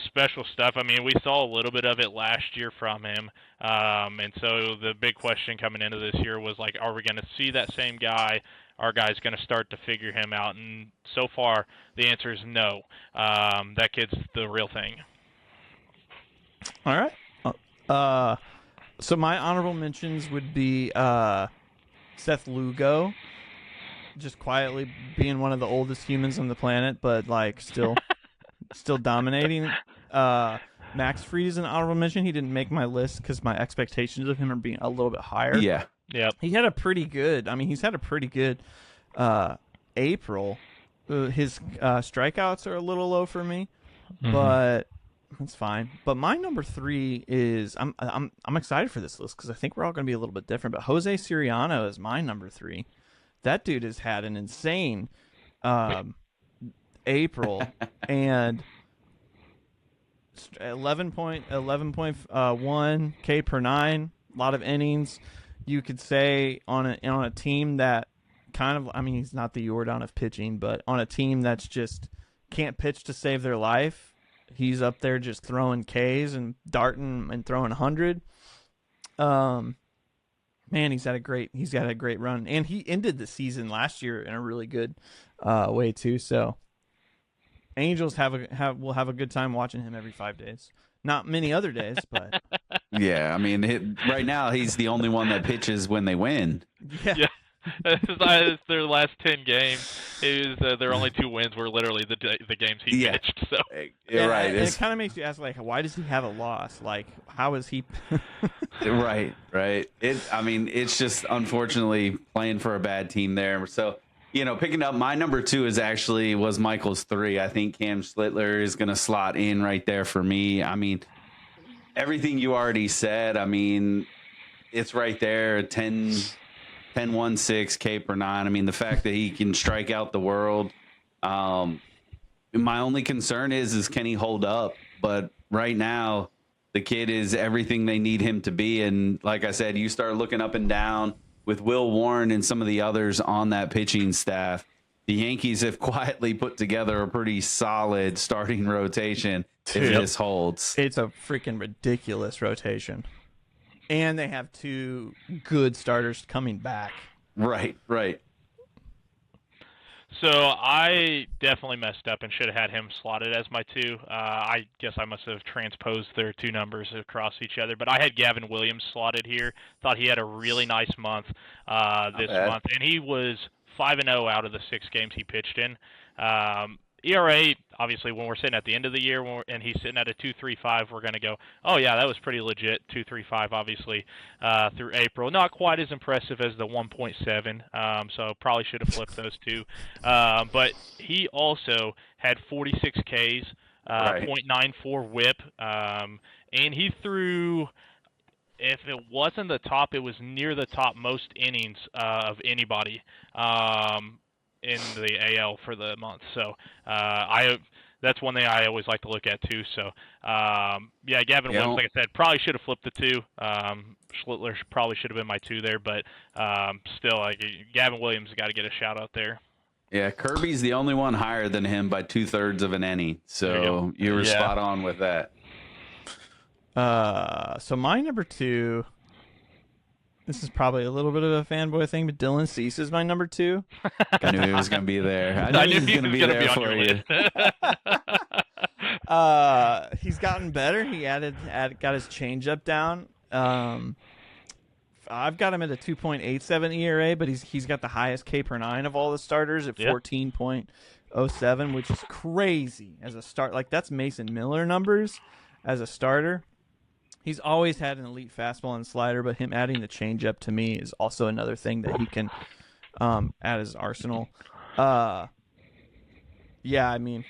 special stuff. I mean, we saw a little bit of it last year from him, and so the big question coming into this year was like, are we going to see that same guy? Our guy's going to start to figure him out, and so far the answer is no. That kid's the real thing. All right. So my honorable mentions would be Seth Lugo, just quietly being one of the oldest humans on the planet, but like still dominating. Max Fried is an honorable mention. He didn't make my list because my expectations of him are being a little bit higher. Yeah. Yep. He's had a pretty good April. His strikeouts are a little low for me, but that's fine. But my number 3 is I'm excited for this list because I think we're all going to be a little bit different. But Jose Siriano is my number 3. That dude has had an insane April and 11.1 K per 9, a lot of innings. You could say on a team that kind of, I mean, he's not the Jordan of pitching, but on a team that's just can't pitch to save their life. He's up there just throwing Ks and darting and throwing 100. Man, he's got a great run, and he ended the season last year in a really good way too. So Angels will have a good time watching him every 5 days. Not many other days, but yeah. I mean, right now he's the only one that pitches when they win. Yeah. It's their last 10 games. Their only 2 wins were literally the games he pitched. So you're right. And it kind of makes you ask, like, why does he have a loss? Like, how is he? Right. I mean, it's just unfortunately playing for a bad team there. So, picking up my number 2 was Michael's 3. I think Cam Schlittler is going to slot in right there for me. I mean, everything you already said. I mean, it's right there. 10-1-6 K per 9. I mean, the fact that he can strike out the world. My only concern is can he hold up? But right now, the kid is everything they need him to be. And like I said, you start looking up and down with Will Warren and some of the others on that pitching staff. The Yankees have quietly put together a pretty solid starting rotation if this holds. It's a freaking ridiculous rotation. And they have 2 good starters coming back. Right. So I definitely messed up and should have had him slotted as my 2. I guess I must have transposed their 2 numbers across each other. But I had Gavin Williams slotted here. Thought he had a really nice month this month. And he was 5-0 out of the 6 games he pitched in. ERA, obviously, when we're sitting at the end of the year and he's sitting at a 2.35, we're going to go, oh, yeah, that was pretty legit, 2.35, obviously, through April. Not quite as impressive as the 1.7, so probably should have flipped those 2. But he also had 46 Ks, 0.94 whip, and he threw, if it wasn't the top, it was near the top most innings of anybody. In the AL for the month. So that's one thing I always like to look at too. So Gavin Williams, like I said, probably should have flipped the 2. Schlittler probably should have been my 2 there, but still, Gavin Williams got to get a shout out there. Yeah, Kirby's the only one higher than him by 2/3 of an inning. So you were spot on with that. So my number 2. This is probably a little bit of a fanboy thing, but Dylan Cease is my number 2. I knew he was going to be there. I knew he was going to be there for you. He's gotten better. He got his changeup down. I've got him at a 2.87 ERA, but he's got the highest K per 9 of all the starters at 14.07, which is crazy as a start. Like, that's Mason Miller numbers as a starter. He's always had an elite fastball and slider, but him adding the changeup to me is also another thing that he can add his arsenal. I mean,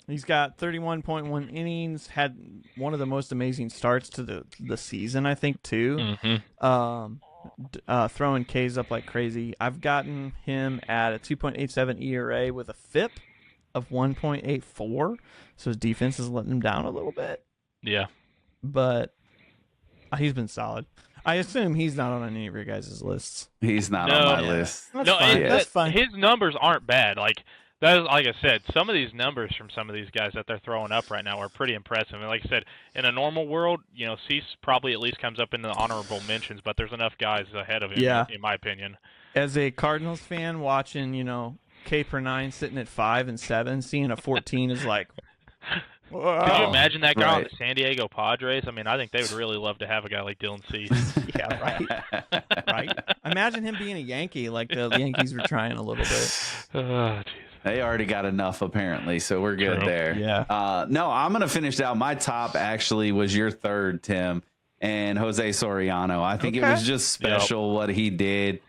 he's got 31.1 innings, had one of the most amazing starts to the season, I think, too. Throwing Ks up like crazy. I've gotten him at a 2.87 ERA with a FIP of 1.84, so his defense is letting him down a little bit. Yeah. But he's been solid. I assume he's not on any of your guys' lists. He's not on my list. That's fine. His numbers aren't bad. Like I said, some of these numbers from some of these guys that they're throwing up right now are pretty impressive. And like I said, in a normal world, Cease probably at least comes up in the honorable mentions, but there's enough guys ahead of him, in my opinion. As a Cardinals fan, watching, K per 9 sitting at 5 and 7, seeing a 14 is like, wow. Could you imagine that guy on the San Diego Padres? I mean, I think they would really love to have a guy like Dylan Cease. Yeah, right. Imagine him being a Yankee, like the Yankees were trying a little bit. Oh, jeez. They already got enough, apparently, so we're good there. Yeah. No, I'm going to finish out. My top actually was your 3rd, Tim, and Jose Soriano. I think it was just special what he did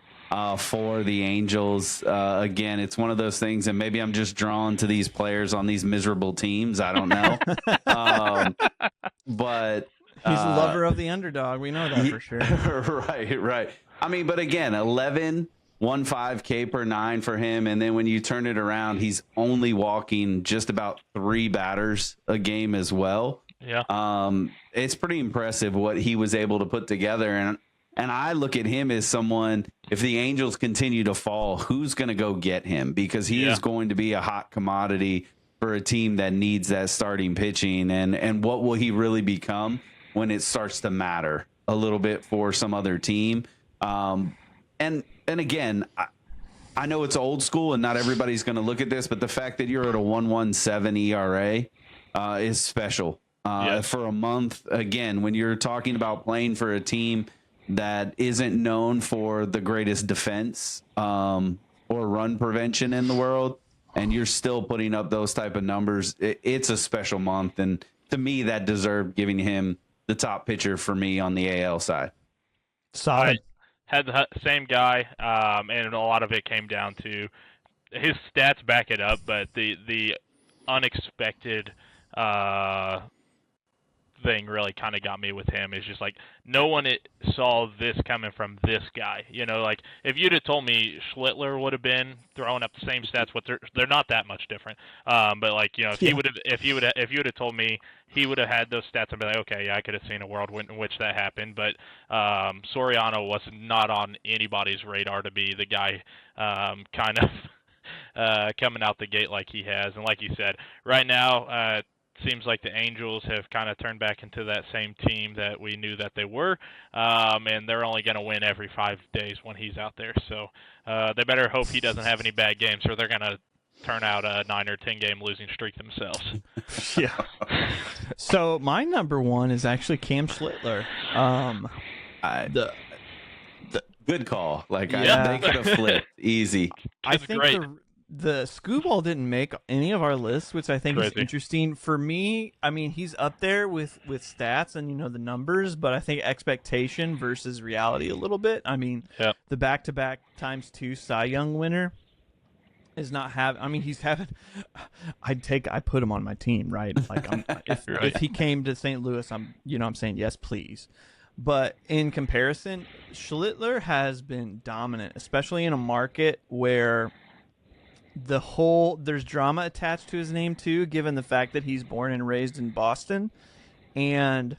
for the Angels. Again, it's one of those things, and maybe I'm just drawn to these players on these miserable teams. I don't know. But he's a lover of the underdog. We know that for sure. Right. I mean, but again, 11.15 K per 9 for him. And then when you turn it around, he's only walking just about 3 batters a game as well. Yeah. It's pretty impressive what he was able to put together. And I look at him as someone, if the Angels continue to fall, who's going to go get him? Because he is going to be a hot commodity for a team that needs that starting pitching, and what will he really become when it starts to matter a little bit for some other team. And again, I know it's old school and not everybody's going to look at this, but the fact that you're at a 1.17 ERA is special. For a month, again, when you're talking about playing for a team that isn't known for the greatest defense or run prevention in the world, and you're still putting up those type of numbers, it's a special month. And to me, that deserved giving him the top pitcher for me on the AL side. Solid. I had the same guy, and a lot of it came down to his stats back it up, but the unexpected thing really kind of got me with him. Is just like no one saw this coming from this guy. You know, like if you'd have told me Schlittler would have been throwing up the same stats, what they're not that much different. But like, you know, if you would have told me he would have had those stats, I'd be like, okay, yeah, I could have seen a world in which that happened. But Soriano was not on anybody's radar to be the guy kind of coming out the gate like he has. And like you said, right now, seems like the Angels have kind of turned back into that same team that we knew that they were, and they're only going to win every 5 days when he's out there. So they better hope he doesn't have any bad games, or they're going to turn out a 9 or 10 game losing streak themselves. Yeah. So my number one is actually Cam Schlittler. Good call. Like Yeah. they could have flipped easy. I think great. the Screwball didn't make any of our lists, which I think is Crazy. interesting. For me, I mean, he's up there with stats and, you know, the numbers, but I think expectation versus reality a little bit. I mean, Yep. the back-to-back ×2 Cy Young winner is not having. I mean, he's having. I put him on my team, right? Like, if he came to St. Louis, I'm saying yes, please. But in comparison, Schlittler has been dominant, especially in a market where there's drama attached to his name too, given the fact that he's born and raised in Boston, and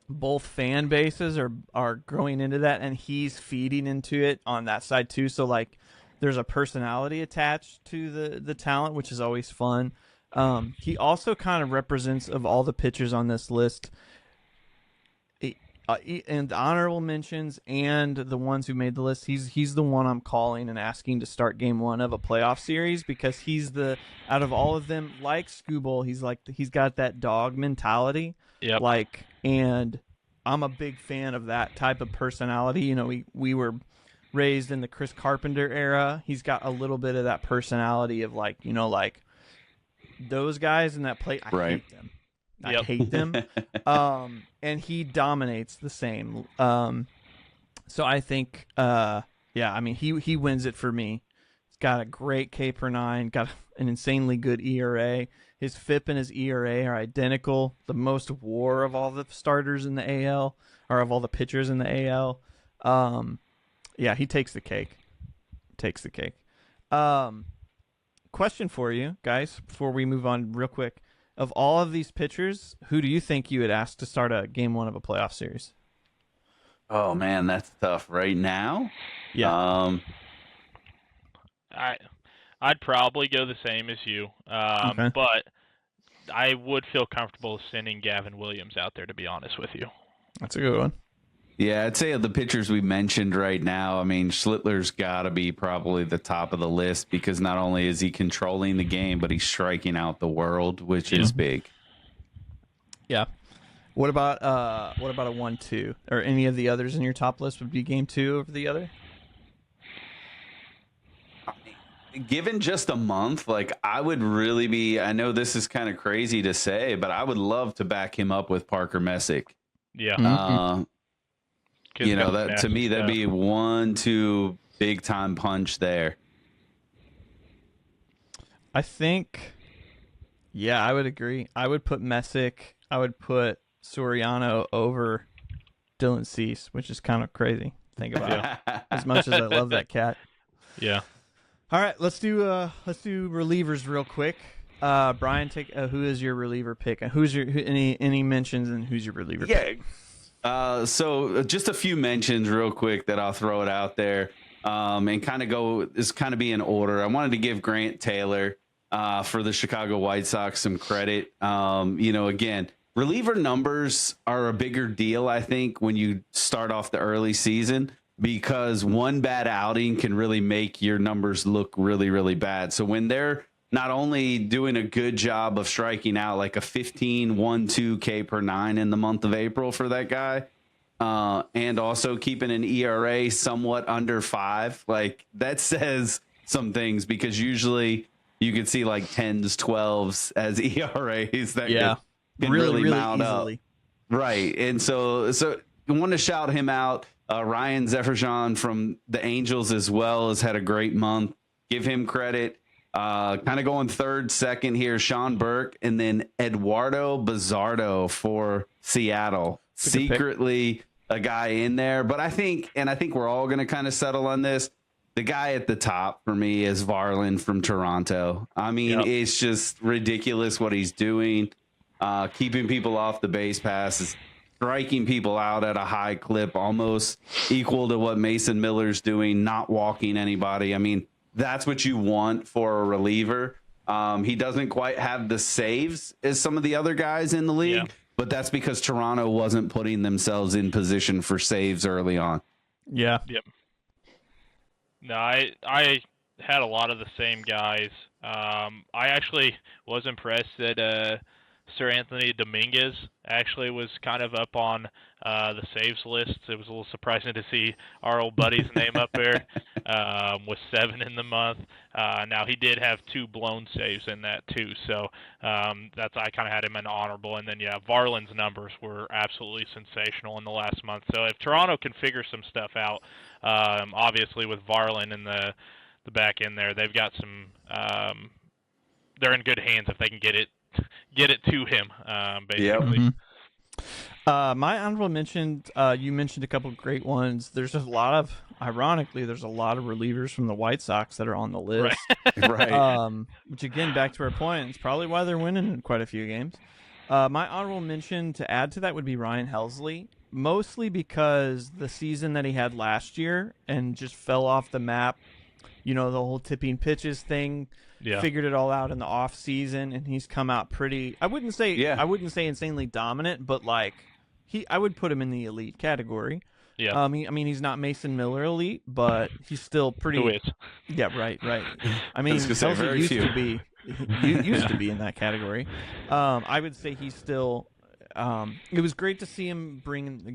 both fan bases are growing into that, and he's feeding into it on that side too. So like, there's a personality attached to the talent, which is always fun. He also kind of represents, of all the pitchers on this list, and the honorable mentions and the ones who made the list, he's the one I'm calling and asking to start game 1 of a playoff series, because he's out of all of them, like Scooble, he's got that dog mentality. Yep. Like, and I'm a big fan of that type of personality. You know, we were raised in the Chris Carpenter era. He's got a little bit of that personality of, like, you know, like those guys in that plate. I hate them. I hate them. And he dominates the same. So I think, I mean, he wins it for me. He's got a great K per 9, got an insanely good ERA. His FIP and his ERA are identical. The most WAR of all the starters in the AL, or of all the pitchers in the AL. He takes the cake. Question for you guys before we move on real quick. Of all of these pitchers, who do you think you would ask to start a game 1 of a playoff series? Oh man, that's tough right now. Yeah. I'd probably go the same as you, Okay. but I would feel comfortable sending Gavin Williams out there, to be honest with you. That's a good one. Yeah, I'd say of the pitchers we mentioned right now, I mean, Schlittler's got to be probably the top of the list, because not only is he controlling the game, but he's striking out the world, which is big. Yeah. What about a 1-2, or any of the others in your top list would be game 2 over the other? Given just a month, like, I would really be, I know this is kind of crazy to say, but I would love to back him up with Parker Messick. Yeah. You know, that to me, that'd be 1-2 big time punch there. I think, I would agree. I would put Messick, I would put Soriano over Dylan Cease, which is kind of crazy to think about. As much as I love that cat. Yeah. All right, let's do relievers real quick. Brian, take who is your reliever pick, and who's your any mentions, and who's your reliever pick? So just a few mentions real quick that I'll throw it out there, and kind of be in order. I wanted to give Grant Taylor for the Chicago White Sox some credit. Again, reliever numbers are a bigger deal, I think, when you start off the early season, because one bad outing can really make your numbers look really, really bad. So when they're not only doing a good job of striking out, like a 15-1-2 K per nine in the month of April for that guy, and also keeping an ERA somewhat under 5, like that says some things, because usually you could see like 10s, 12s as ERAs that can really mount easily. Up. Right. And so I want to shout him out. Ryan Zefferson from the Angels as well has had a great month. Give him credit. Kind of going third, second here, Sean Burke, and then Eduardo Bazardo for Seattle. Secretly a guy in there, but I think we're all going to kind of settle on this. The guy at the top for me is Varland from Toronto. I mean, It's just ridiculous what he's doing, keeping people off the base passes, striking people out at a high clip, almost equal to what Mason Miller's doing, not walking anybody. I mean, that's what you want for a reliever. He doesn't quite have the saves as some of the other guys in the league, but that's because Toronto wasn't putting themselves in position for saves early on. Yeah. Yep. No, I had a lot of the same guys. I actually was impressed that Sir Anthony Dominguez actually was kind of up on the saves list. It was a little surprising to see our old buddy's name up there with 7 in the month. Now, he did have 2 blown saves in that too, so I kind of had him in honorable. And then, Varland's numbers were absolutely sensational in the last month. So if Toronto can figure some stuff out, obviously with Varland in the back end there, they've got some they're in good hands if they can get it to him, basically. Yep. Mm-hmm. My honorable mention, you mentioned a couple of great ones. There's ironically, there's a lot of relievers from the White Sox that are on the list. Right. Which again, back to our point, it's probably why they're winning quite a few games. My honorable mention to add to that would be Ryan Helsley, mostly because the season that he had last year and just fell off the map, the whole tipping pitches thing. Figured it all out in the off season, and he's come out pretty. I wouldn't say insanely dominant, but like I would put him in the elite category. Yeah. I mean, he's not Mason Miller elite, but he's still pretty. Who is? Yeah, right. I mean, Helsley used to be in that category. I would say he's still. It was great to see him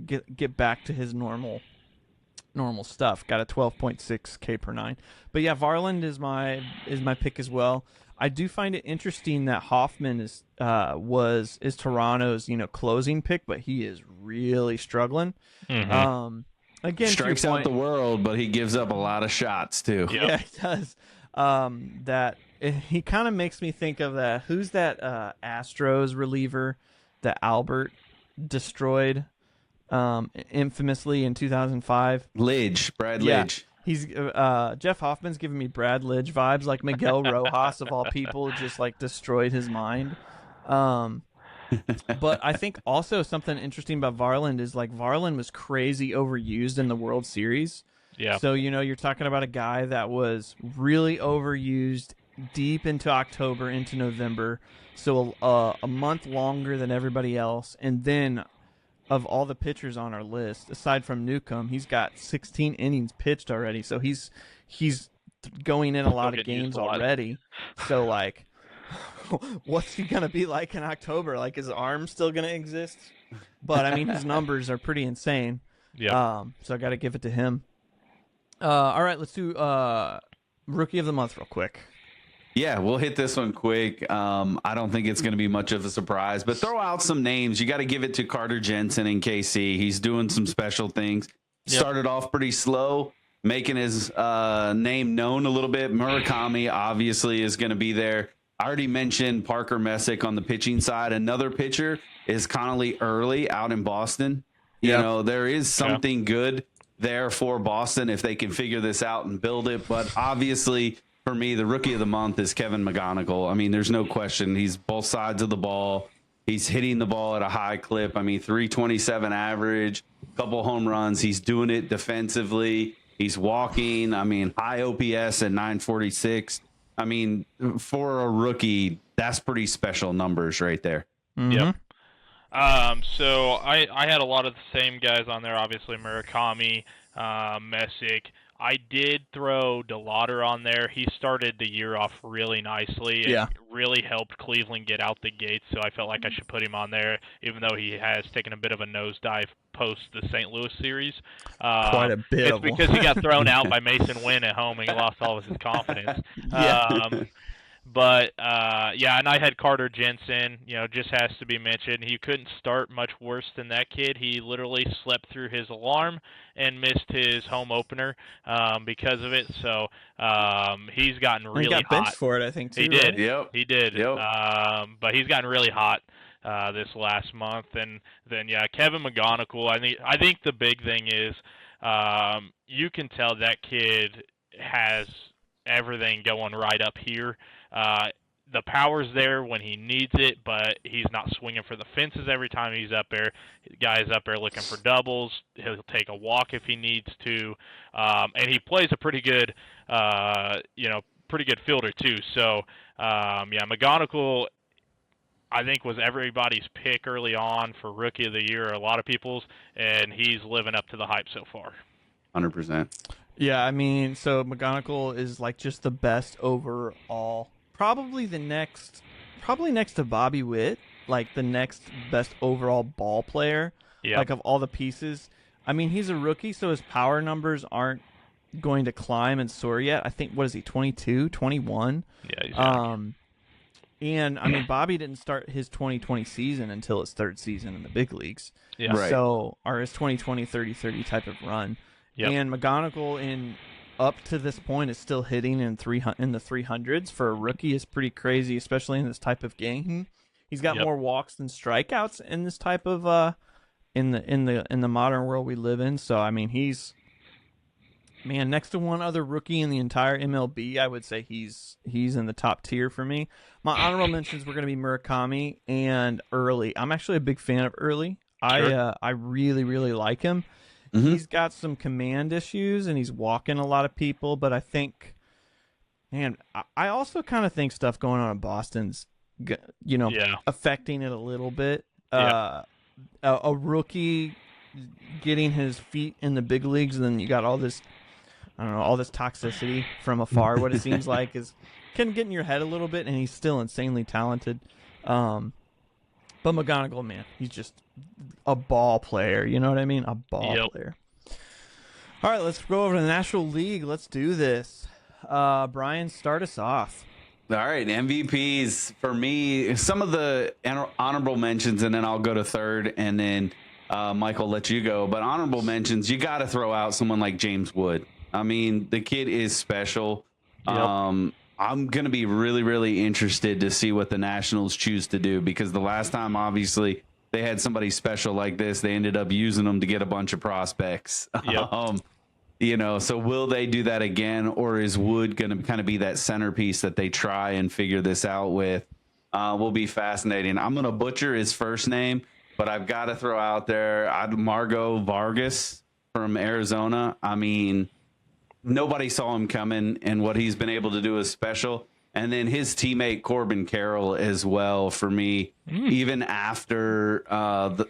get back to his normal stuff. Got a 12.6 K per 9. But yeah, Varland is my pick as well. I do find it interesting that Hoffman is Toronto's closing pick, but he is really struggling. Mm-hmm. Again, strikes out the world, but he gives up a lot of shots too. Yep. Yeah, he does. He kind of makes me think of that. Who's that Astros reliever that Albert destroyed infamously in 2005? Brad Lidge. He's Jeff Hoffman's giving me Brad Lidge vibes, like Miguel Rojas of all people just like destroyed his mind. But I think also something interesting about Varland is like Varland was crazy overused in the World Series. Yeah. So you're talking about a guy that was really overused deep into October, into November, so a month longer than everybody else, and then of all the pitchers on our list, aside from Newcomb, he's got 16 innings pitched already. So he's going in a lot of games already. So like, what's he gonna be like in October? Like, his arm still gonna exist? But I mean, his numbers are pretty insane. Yeah. So I got to give it to him. All right, let's do Rookie of the Month real quick. Yeah, we'll hit this one quick. I don't think it's going to be much of a surprise, but throw out some names. You got to give it to Carter Jensen in KC. He's doing some special things. Yep. Started off pretty slow, making his name known a little bit. Murakami obviously is going to be there. I already mentioned Parker Messick on the pitching side. Another pitcher is Connolly Early out in Boston. You know, there is something good there for Boston if they can figure this out and build it. But obviously, for me, the Rookie of the Month is Kevin McGonigal. I mean, there's no question. He's both sides of the ball. He's hitting the ball at a high clip. I mean, 327 average, couple home runs. He's doing it defensively. He's walking. I mean, high OPS at 946. I mean, for a rookie, that's pretty special numbers right there. Yep. So I had a lot of the same guys on there. Obviously Murakami, Messick. I did throw DeLauder on there. He started the year off really nicely and really helped Cleveland get out the gates. So I felt like I should put him on there, even though he has taken a bit of a nosedive post the St. Louis series. Quite a bit. It's because he got thrown out by Mason Wynn at home and he lost all of his confidence. But yeah, and I had Carter Jensen, just has to be mentioned. He couldn't start much worse than that kid. He literally slept through his alarm and missed his home opener because of it. So he's gotten really hot. He got benched for it, I think, too. He did. Right? Yep. He did. Yep. But he's gotten really hot this last month. And then, Kevin McGonigal, I think the big thing is you can tell that kid has everything going right up here. The power's there when he needs it, but he's not swinging for the fences every time he's up there. The guy's up there looking for doubles. He'll take a walk if he needs to, and he plays a pretty good, pretty good fielder too. So, McGonigal, I think, was everybody's pick early on for Rookie of the Year, a lot of people's, and he's living up to the hype so far. 100%. Yeah, I mean, so McGonigal is like just the best overall. Probably next to Bobby Witt, like the next best overall ball player. Yeah. Like of all the pieces. I mean, he's a rookie, so his power numbers aren't going to climb and soar yet. I think, what is he, 22, 21? Yeah, exactly. And, I mean, Bobby didn't start his 2020 season until his third season in the big leagues. Yeah. Right. So, or his 2020 30-30 type of run. Yep. And McGonigal up to this point is still hitting in the 300s for a rookie is pretty crazy, especially in this type of game. He's got more walks than strikeouts in this type of in the modern world we live in. So I mean, he's next to one other rookie in the entire MLB, I would say he's in the top tier for me. My honorable mentions were going to be Murakami and Early. I'm actually a big fan of Early. Sure. I really, really like him. Mm-hmm. He's got some command issues, and he's walking a lot of people. But I think, I also kind of think stuff going on in Boston's, affecting it a little bit. A rookie getting his feet in the big leagues, and then you got all this, all this toxicity from afar. What it seems like can get in your head a little bit, and he's still insanely talented. But McGonigal, man, he's just a ball player. You know what I mean? A ball player. All right, let's go over to the National League. Let's do this. Brian, start us off. All right, MVPs for me. Some of the honorable mentions, and then I'll go to third, and then Michael, let you go. But honorable mentions, you got to throw out someone like James Wood. I mean, the kid is special. Yep. I'm going to be really, really interested to see what the Nationals choose to do, because the last time, obviously, they had somebody special like this, they ended up using them to get a bunch of prospects. Yep. So will they do that again, or is Wood going to kind of be that centerpiece that they try and figure this out with? Will be fascinating. I'm going to butcher his first name, but I've got to throw out there Margot Vargas from Arizona. I mean, nobody saw him coming, and what he's been able to do is special. And then his teammate Corbin Carroll as well for me, even after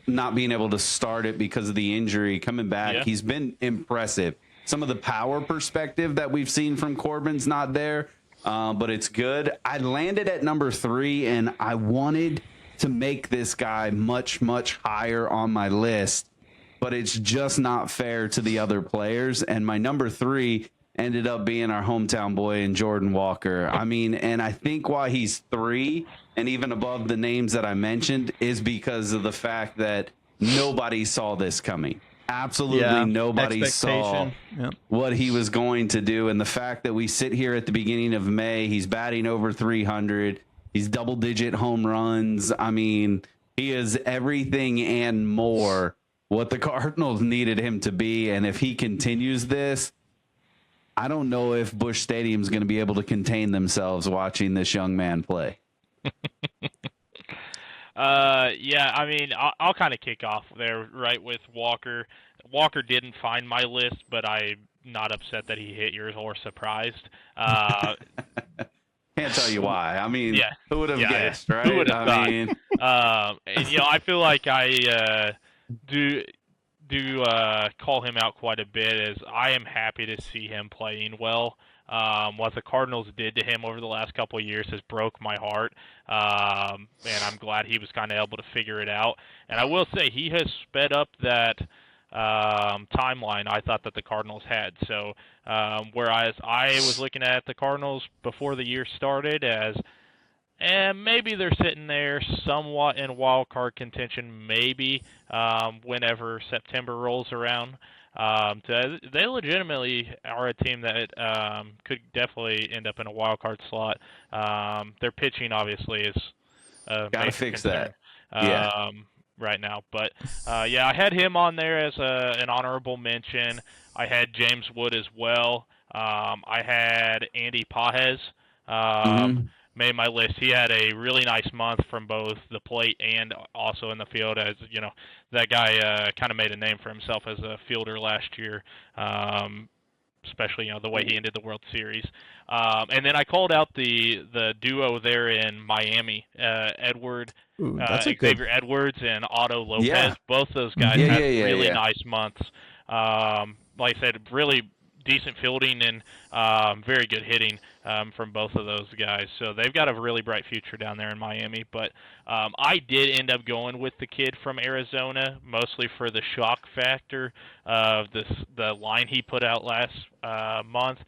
not being able to start it because of the injury, coming back, he's been impressive. Some of the power perspective that we've seen from Corbin's not there, but it's good. I landed at number 3, and I wanted to make this guy much, much higher on my list, but it's just not fair to the other players. And my number 3 ended up being our hometown boy in Jordan Walker. I mean, and I think why he's 3 and even above the names that I mentioned is because of the fact that nobody saw this coming. Absolutely nobody saw what he was going to do. And the fact that we sit here at the beginning of May, he's batting over 300. He's double-digit home runs. I mean, he is everything and more what the Cardinals needed him to be. And if he continues this, I don't know if Busch Stadium is going to be able to contain themselves watching this young man play. I mean, I'll kind of kick off there, right, with Walker. Walker didn't find my list, but I'm not upset that he hit yours or surprised. Can't tell you why. I mean, Yeah. who would have guessed, right? Who would have thought? I mean, And I feel like I do call him out quite a bit, as I am happy to see him playing well. What the Cardinals did to him over the last couple of years has broke my heart, and I'm glad he was kind of able to figure it out. And I will say he has sped up that timeline I thought that the Cardinals had. So whereas I was looking at the Cardinals before the year started as, and maybe they're sitting there somewhat in wild card contention, maybe whenever September rolls around. They legitimately are a team that could definitely end up in a wild card slot. Their pitching obviously is gotta fix concern, that. right now. But I had him on there as an honorable mention. I had James Wood as well. I had Andy Pages. Made my list. He had a really nice month from both the plate and also in the field. As you know, that guy kind of made a name for himself as a fielder last year, especially the way he ended the World Series. And then I called out the duo there in Miami, Xavier Edwards and Otto Lopez. Yeah. Both those guys had really nice months. Like I said, really decent fielding and very good hitting from both of those guys. So they've got a really bright future down there in Miami. But I did end up going with the kid from Arizona, mostly for the shock factor of the line he put out last month.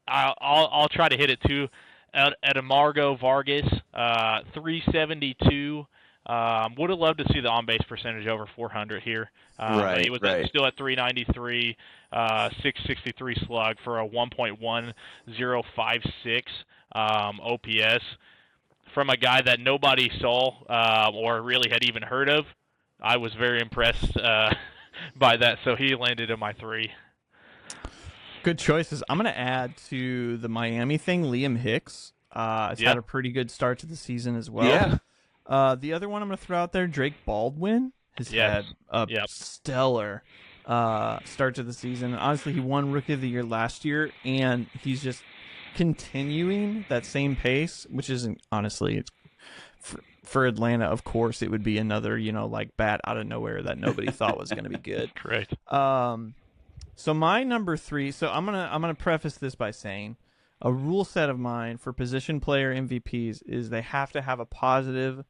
I'll try to hit it too. Edmargo Vargas, 372. Would have loved to see the on-base percentage over 400 here. He was still at 393, 663 slug for a 1.1056 OPS from a guy that nobody saw or really had even heard of. I was very impressed by that, so he landed in my 3. Good choices. I'm going to add to the Miami thing, Liam Hicks. Has had a pretty good start to the season as well. Yeah. The other one I'm going to throw out there, Drake Baldwin, has had a stellar start to the season. Honestly, he won Rookie of the Year last year, and he's just continuing that same pace, which isn't, honestly, it's for Atlanta, of course, it would be another, like bat out of nowhere that nobody thought was going to be good. Correct. So my number 3, so I'm gonna preface this by saying a rule set of mine for position player MVPs is they have to have a positive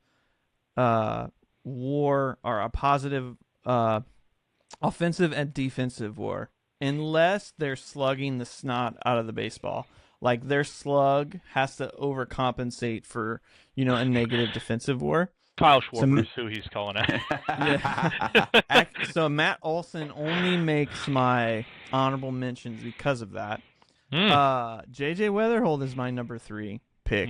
WAR or a positive offensive and defensive WAR, unless they're slugging the snot out of the baseball. Like their slug has to overcompensate for a negative defensive WAR. Kyle Schwarber is who he's calling it. So Matt Olson only makes my honorable mentions because of that. JJ Weatherhold is my number 3 pick.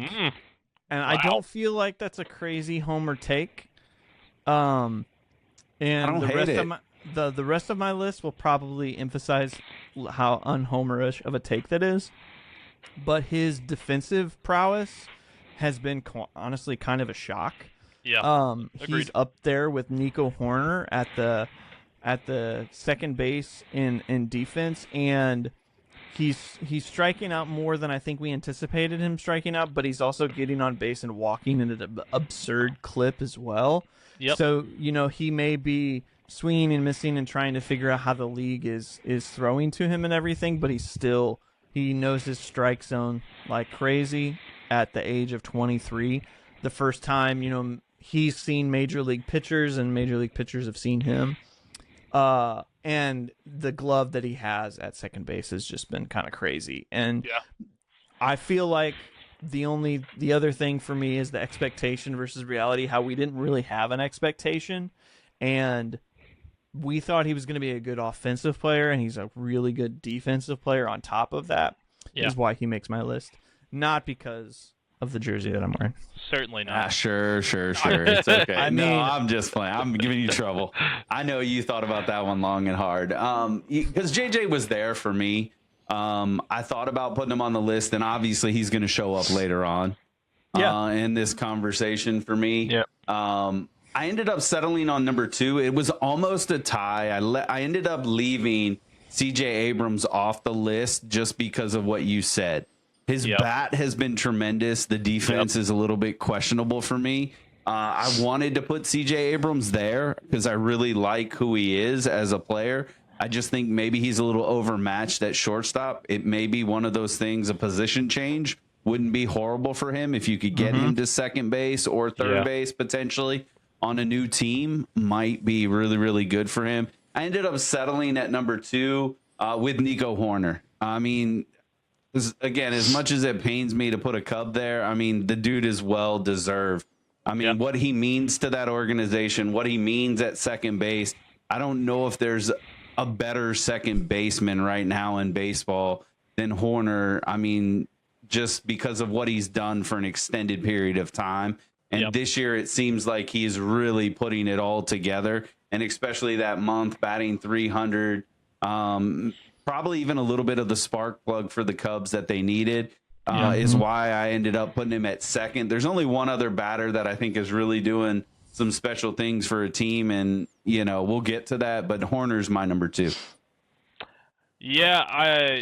And I don't feel like that's a crazy homer take. And the rest of my list will probably emphasize how unhomerish of a take that is. But his defensive prowess has been honestly kind of a shock. Yeah. He's up there with Nico Horner at the second base in defense, and he's striking out more than I think we anticipated him striking out, but he's also getting on base and walking at an absurd clip as well. Yep. So, he may be swinging and missing and trying to figure out how the league is throwing to him and everything, but he knows his strike zone like crazy at the age of 23. The first time, he's seen major league pitchers and major league pitchers have seen him. And the glove that he has at second base has just been kind of crazy. And I feel like the other thing for me is the expectation versus reality, how we didn't really have an expectation. And we thought he was going to be a good offensive player, and he's a really good defensive player on top of that. Is why he makes my list. Not because of the jersey that I'm wearing. Certainly not. Sure. It's okay. I'm just playing. I'm giving you trouble. I know you thought about that one long and hard. Because JJ was there for me. I thought about putting him on the list, and obviously he's going to show up later on in this conversation for me. Yeah. I ended up settling on number 2. It was almost a tie. I ended up leaving CJ Abrams off the list just because of what you said. His bat has been tremendous. The defense is a little bit questionable for me. I wanted to put CJ Abrams there because I really like who he is as a player. I just think maybe he's a little overmatched at shortstop. It may be one of those things, a position change wouldn't be horrible for him if you could get him to second base or third base potentially on a new team. Might be really, really good for him. I ended up settling at number 2 with Nico Horner. I mean, again, as much as it pains me to put a Cub there, I mean, the dude is well deserved. I mean, what he means to that organization, what he means at second base. I don't know if there's a better second baseman right now in baseball than Horner. I mean, just because of what he's done for an extended period of time. And this year, it seems like he's really putting it all together. And especially that month, batting 300, probably even a little bit of the spark plug for the Cubs that they needed. Is why I ended up putting him at second. There's only one other batter that I think is really doing some special things for a team, and we'll get to that. But Horner's my number 2. Yeah,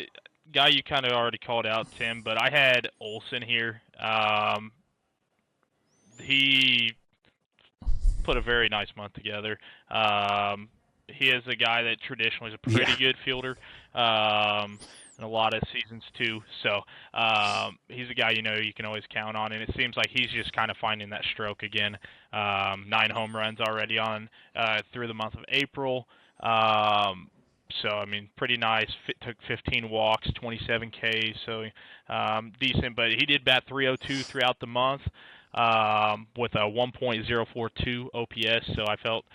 guy you kind of already called out, Tim, but I had Olsen here. He put a very nice month together. He is a guy that traditionally is a pretty good fielder. In a lot of seasons too, so he's a guy you can always count on, and it seems like he's just kind of finding that stroke again. 9 home runs already on through the month of April, so I mean pretty nice. Took 15 walks, 27 Ks, so decent. But he did bat 302 throughout the month. With a 1.042 OPS, so I felt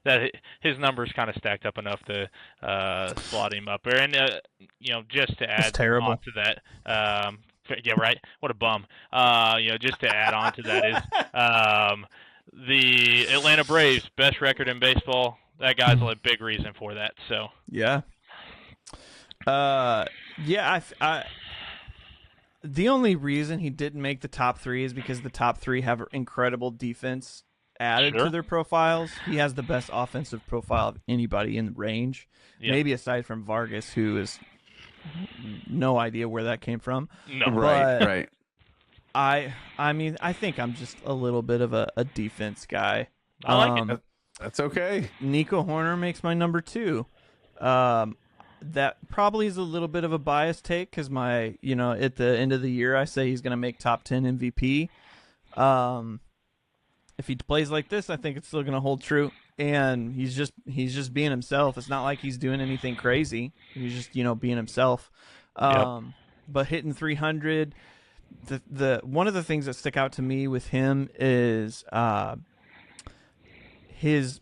that his numbers kind of stacked up enough to slot him up there. And just to add on to that, yeah, right. What a bum. Just to add on to that is the Atlanta Braves best record in baseball. That guy's a big reason for that. So yeah, the only reason he didn't make the top 3 is because the top 3 have incredible defense added to their profiles. He has the best offensive profile of anybody in the range, maybe aside from Vargas, who is no idea where that came from. No, right. I mean, I think I'm just a little bit of a defense guy. I like it. That's okay. Nico Horner makes my number 2. That probably is a little bit of a biased take because at the end of the year, I say he's going to make top 10 MVP. If he plays like this, I think it's still going to hold true. And he's just being himself. It's not like he's doing anything crazy. He's just, being himself. But hitting 300, the one of the things that stick out to me with him is his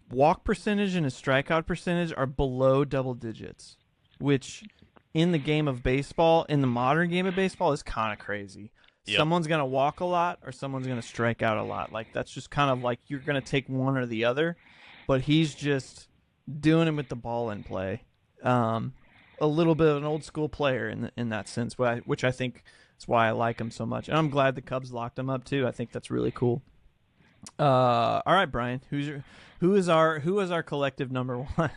walk percentage and his strikeout percentage are below double digits, which in the game of baseball, in the modern game of baseball, is kind of crazy. Someone's going to walk a lot or someone's going to strike out a lot. Like, that's just kind of like you're going to take one or the other, but he's just doing it with the ball in play. A little bit of an old school player in that sense, which I think is why I like him so much. And I'm glad the Cubs locked him up too. I think that's really cool. All right, Brian, who is our collective number 1?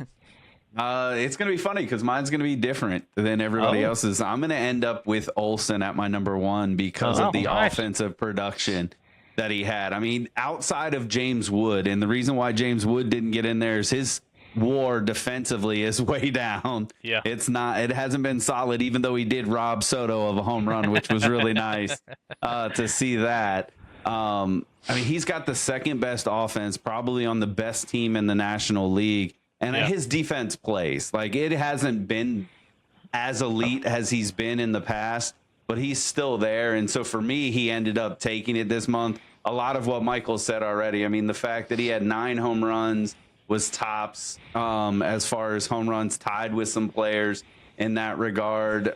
It's going to be funny because mine's going to be different than everybody else's. I'm going to end up with Olsen at my number 1 because of the offensive production that he had. I mean, outside of James Wood, and the reason why James Wood didn't get in there is his WAR defensively is way down. Yeah. It hasn't been solid, even though he did rob Soto of a home run, which was really nice to see that. I mean, he's got the second best offense, probably on the best team in the National League. And his defense plays. Like, it hasn't been as elite as he's been in the past, but he's still there. And so for me, he ended up taking it this month. A lot of what Michael said already. I mean, the fact that he had 9 home runs was tops as far as home runs, tied with some players in that regard.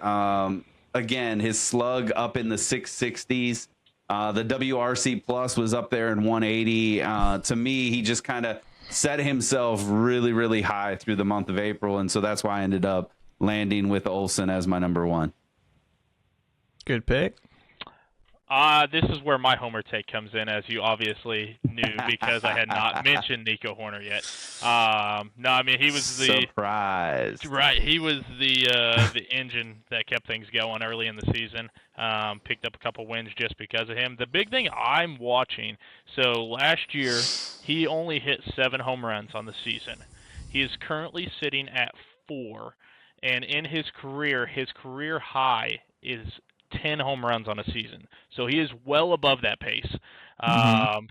Again, his slug up in the 660s. The WRC plus was up there in 180. To me, he just kind of set himself really, really high through the month of April. And so that's why I ended up landing with Olsen as my number 1. Good pick. This is where my homer take comes in, as you obviously knew, because I had not mentioned Nico Horner yet. No, I mean he was the surprise. right. He was the engine that kept things going early in the season. Picked up a couple wins just because of him. The big thing I'm watching. So last year he only hit 7 home runs on the season. He is currently sitting at 4, and in his career high is 10 home runs on a season. So he is well above that pace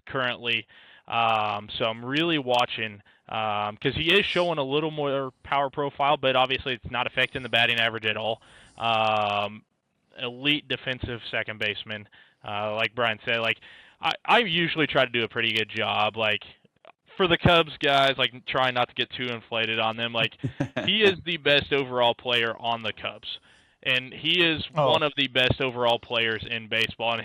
currently. So I'm really watching because he is showing a little more power profile, but obviously it's not affecting the batting average at all. Elite defensive second baseman, like Brian said. Like I usually try to do a pretty good job. Like for the Cubs guys, like trying not to get too inflated on them. Like he is the best overall player on the Cubs. And he is one of the best overall players in baseball, and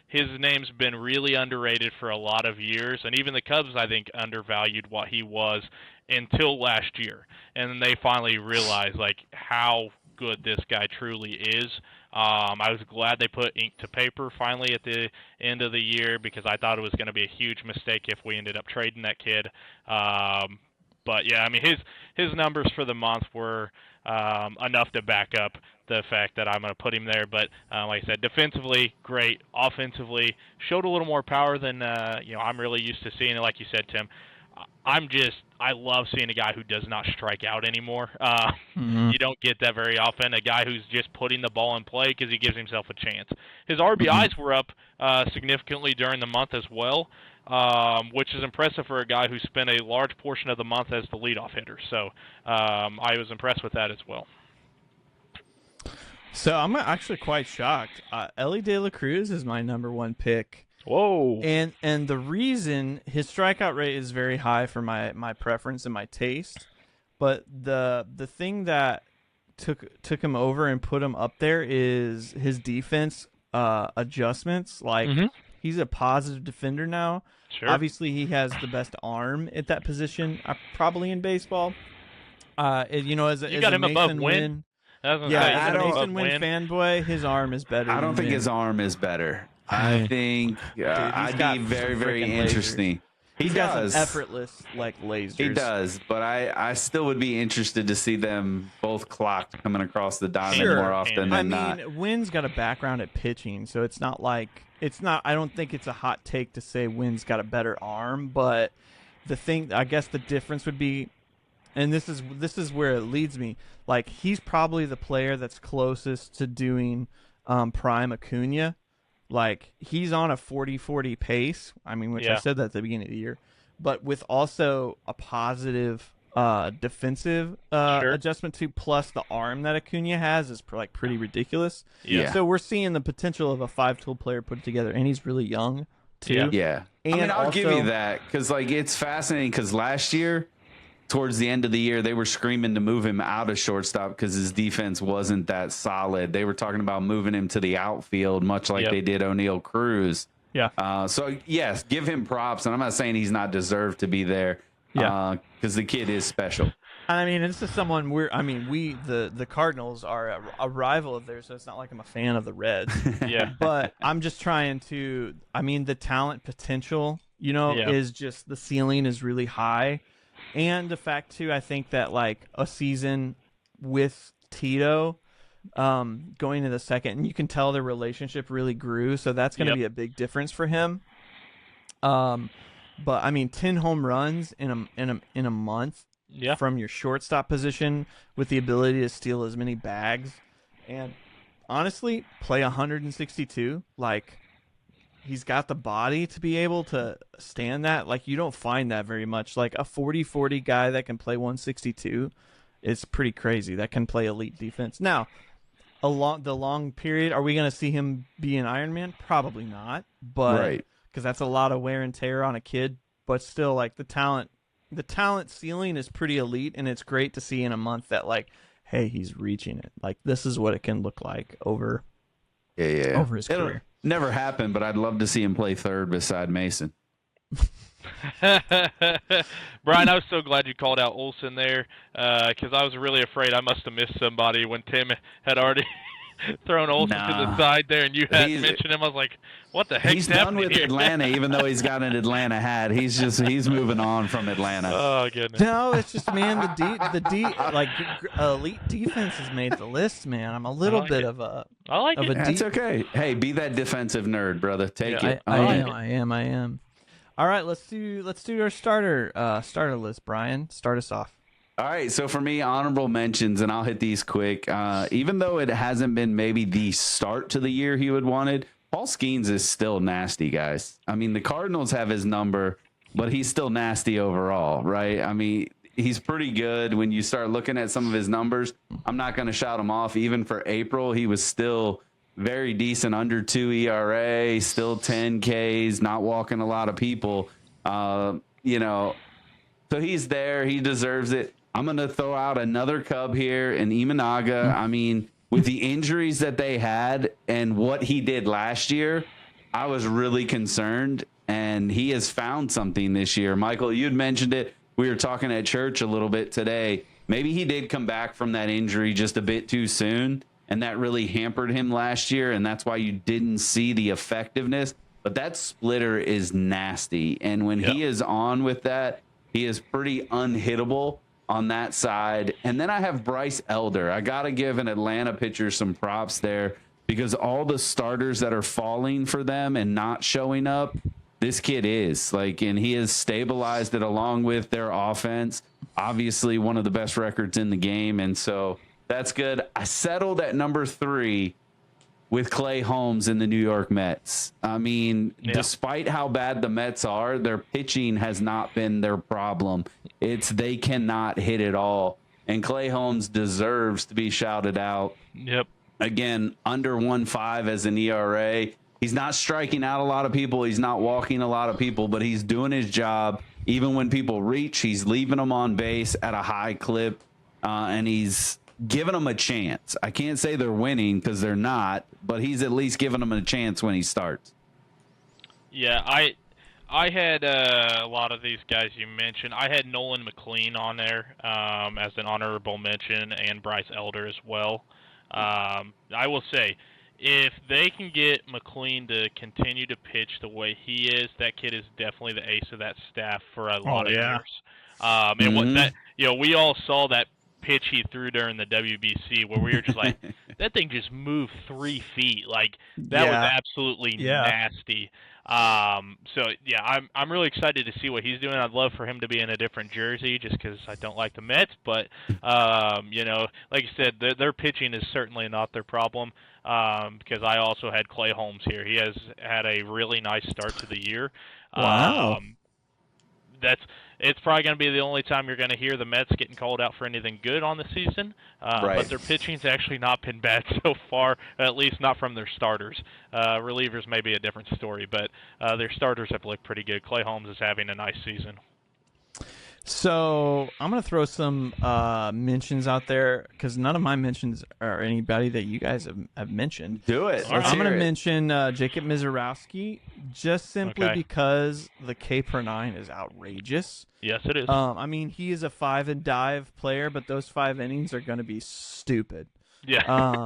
his name's been really underrated for a lot of years. And even the Cubs, I think, undervalued what he was until last year, and then they finally realized like how good this guy truly is. I was glad they put ink to paper finally at the end of the year because I thought it was going to be a huge mistake if we ended up trading that kid. But yeah, I mean his numbers for the month were enough to back up the fact that I'm going to put him there. But like I said, defensively, great. Offensively, showed a little more power than I'm really used to seeing. Like you said, Tim, I love seeing a guy who does not strike out anymore. You don't get that very often. A guy who's just putting the ball in play because he gives himself a chance. His RBIs were up significantly during the month as well, which is impressive for a guy who spent a large portion of the month as the leadoff hitter. So I was impressed with that as well. So I'm actually quite shocked. Ellie De La Cruz is my number 1 pick. Whoa! And the reason his strikeout rate is very high for my preference and my taste, but the thing that took him over and put him up there is his defense adjustments. Like he's a positive defender now. Sure. Obviously, he has the best arm at that position, probably in baseball. As you got him Mason above Wynn. Yeah, as a Mason Wynn fanboy, his arm is better. I don't think his arm is better. I think I'd be very, very interesting. He's got some effortless like lasers. He does, but I still would be interested to see them both clocked coming across the diamond more often than not. I mean, Wynn's got a background at pitching, so it's not like I don't think it's a hot take to say Wynn's got a better arm, but I guess the difference would be, and this is where it leads me. Like he's probably the player that's closest to doing prime Acuna. Like he's on a 40-40 pace. I mean, which I said that at the beginning of the year, but with also a positive defensive adjustment to plus the arm that Acuna has is like pretty ridiculous. Yeah. So we're seeing the potential of a 5-tool player put together, and he's really young too. Yeah. And I mean, I'll give you that because like it's fascinating because last year, towards the end of the year, they were screaming to move him out of shortstop because his defense wasn't that solid. They were talking about moving him to the outfield, much like they did O'Neal Cruz. Yeah. So yes, give him props, and I'm not saying he's not deserved to be there. Yeah. Because the kid is special. I mean, this is someone the Cardinals are a rival of theirs, so it's not like I'm a fan of the Reds. Yeah. But I'm just trying to. I mean, the talent potential, is just the ceiling is really high. And the fact, too, I think that, like, a season with Tito going to the second, and you can tell their relationship really grew, so that's going to be a big difference for him. But, I mean, 10 home runs in a month from your shortstop position with the ability to steal as many bags. And, honestly, play 162, like... He's got the body to be able to stand that. Like, you don't find that very much. Like, a 40-40 guy that can play 162 is pretty crazy. That can play elite defense. Now, the long period, are we going to see him be an Iron Man? Probably not. But because that's a lot of wear and tear on a kid. But still, like, the talent ceiling is pretty elite, and it's great to see in a month that, like, hey, he's reaching it. Like, this is what it can look like over his career. Never happened, but I'd love to see him play third beside Mason. Brian, I was so glad you called out Olsen there because I was really afraid I must have missed somebody when Tim had already throwing Olsen to the side there, and you had He's- mentioned him. I was like, what the heck? He's done with here? Atlanta, even though he's got an Atlanta hat. He's moving on from Atlanta. Oh goodness. No, it's just, man, like elite defense has made the list, man. I'm a little like bit it. of a I like it. That's okay. Hey, be that defensive nerd, brother. Take it. I Own it. am. All right, let's do our starter list. Brian, start us off. All right, so for me, honorable mentions, and I'll hit these quick. Even though it hasn't been maybe the start to the year he would wanted, Paul Skeens is still nasty, guys. I mean, the Cardinals have his number, but he's still nasty overall, right? I mean, he's pretty good when you start looking at some of his numbers. I'm not going to shout him off. Even for April, he was still very decent, under 2 ERA, still 10 Ks, not walking a lot of people. So he's there. He deserves it. I'm going to throw out another Cub here in Imanaga. I mean, with the injuries that they had and what he did last year, I was really concerned, and he has found something this year. Michael, you'd mentioned it. We were talking at church a little bit today. Maybe he did come back from that injury just a bit too soon, and that really hampered him last year, and that's why you didn't see the effectiveness. But that splitter is nasty, and when he is on with that, he is pretty unhittable on that side. And then I have Bryce Elder. I got to give an Atlanta pitcher some props there, because all the starters that are falling for them and not showing up, this kid is like, and he has stabilized it along with their offense. Obviously one of the best records in the game. And so that's good. I settled at number 3 with Clay Holmes in the New York Mets. I mean, despite how bad the Mets are, their pitching has not been their problem. It's they cannot hit it all. And Clay Holmes deserves to be shouted out. Yep. Again, under 1.5 as an ERA. He's not striking out a lot of people. He's not walking a lot of people, but he's doing his job. Even when people reach, he's leaving them on base at a high clip, and he's giving them a chance. I can't say they're winning because they're not, but he's at least giving them a chance when he starts. Yeah, I had a lot of these guys you mentioned. I had Nolan McLean on there as an honorable mention, and Bryce Elder as well. I will say, if they can get McLean to continue to pitch the way he is, that kid is definitely the ace of that staff for a lot of years. And what that, we all saw that pitch he threw during the WBC where we were just like, that thing just moved 3 feet. Like, that was absolutely nasty. So yeah, I'm really excited to see what he's doing. I'd love for him to be in a different jersey just because I don't like the Mets, but like you said, their pitching is certainly not their problem. Because I also had Clay Holmes here. He has had a really nice start to the year. Wow. It's probably going to be the only time you're going to hear the Mets getting called out for anything good on the season. But their pitching's actually not been bad so far, at least not from their starters. Relievers may be a different story, but their starters have looked pretty good. Clay Holmes is having a nice season. So I'm going to throw some mentions out there because none of my mentions are anybody that you guys have mentioned. Do it. I'm going to mention Jacob Mizorowski just simply because the K per 9 is outrageous. Yes, it is. I mean, he is a 5-and-dive player, but those 5 innings are going to be stupid. Yeah.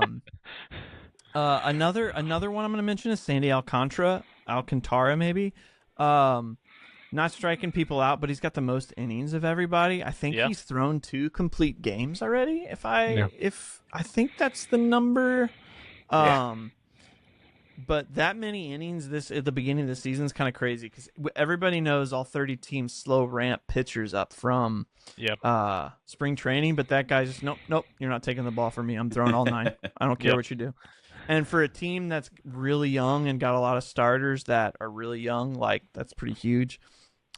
Another one I'm going to mention is Sandy Alcantara, maybe. Not striking people out, but he's got the most innings of everybody. I think he's thrown 2 complete games already. If I think that's the number. But that many innings at the beginning of the season is kind of crazy because everybody knows all 30 teams slow ramp pitchers up from spring training, but that guy's just nope, you're not taking the ball from me. I'm throwing all 9. I don't care what you do. And for a team that's really young and got a lot of starters that are really young, like that's pretty huge.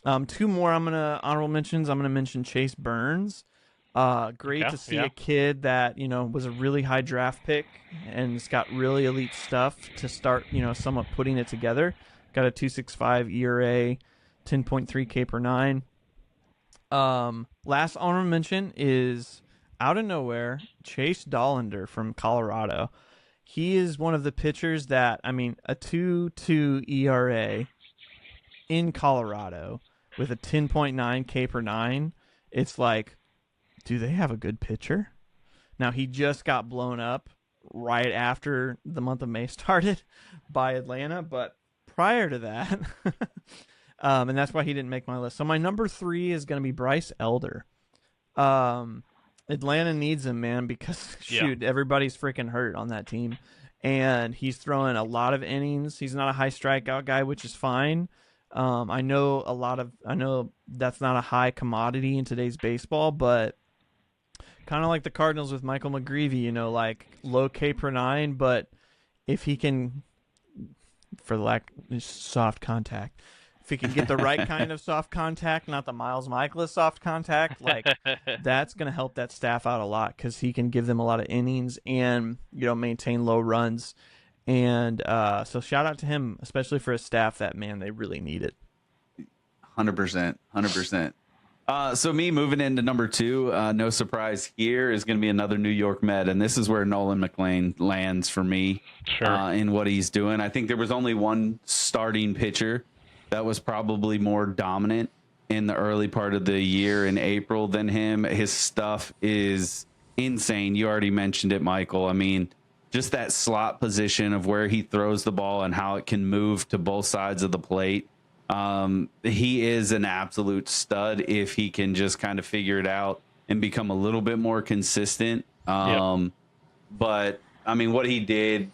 2 more honorable mentions. I'm gonna mention Chase Burns. Great to see a kid that was a really high draft pick and it's got really elite stuff to start somewhat putting it together. Got a 2.65 ERA, 10.3 K per 9. Last honorable mention is out of nowhere Chase Dollander from Colorado. He is one of the pitchers that, a 2.2 ERA in Colorado with a 10.9 K per 9. It's like, do they have a good pitcher? Now, he just got blown up right after the month of May started by Atlanta, but prior to that, and that's why he didn't make my list. So my number 3 is going to be Bryce Elder. Atlanta needs him, man, because shoot, everybody's freaking hurt on that team, and he's throwing a lot of innings. He's not a high strikeout guy, which is fine. I know that's not a high commodity in today's baseball, but kind of like the Cardinals with Michael McGreevy, like low K per 9, but if he can, for lack of soft contact, if he can get the right kind of soft contact, not the Miles Michaelis soft contact, like that's going to help that staff out a lot because he can give them a lot of innings and, maintain low runs. And so shout out to him, especially for his staff that, man, they really need it. 100%. So me moving into number 2, no surprise here, is going to be another New York Met. And this is where Nolan McLean lands for me in what he's doing. I think there was only one starting pitcher that was probably more dominant in the early part of the year in April than him. His stuff is insane. You already mentioned it, Michael. I mean, just that slot position of where he throws the ball and how it can move to both sides of the plate. He is an absolute stud if he can just kind of figure it out and become a little bit more consistent. But I mean, what he did,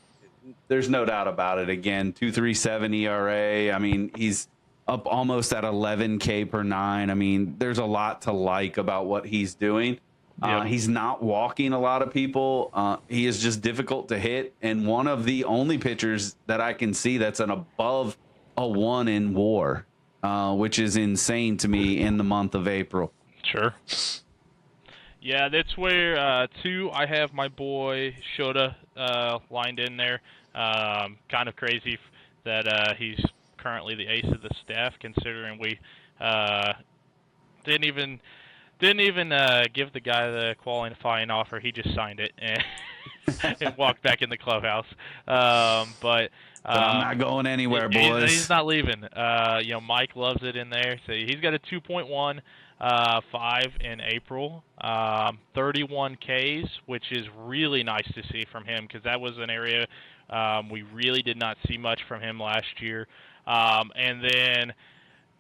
there's no doubt about it. Again, 2.37 ERA. I mean, he's up almost at 11 K per 9. I mean, there's a lot to like about what he's doing. He's not walking a lot of people. He is just difficult to hit. And one of the only pitchers that I can see that's an above a 1 in WAR, which is insane to me in the month of April. Sure. Yeah, that's where, 2, I have my boy Shota lined in there. Kind of crazy that he's currently the ace of the staff, considering we didn't even give the guy the qualifying offer. He just signed it and walked back in the clubhouse. But I'm not going anywhere, boys. He's not leaving. Mike loves it in there. So he's got a 2.15 in April, 31 Ks, which is really nice to see from him because that was an area we really did not see much from him last year. And then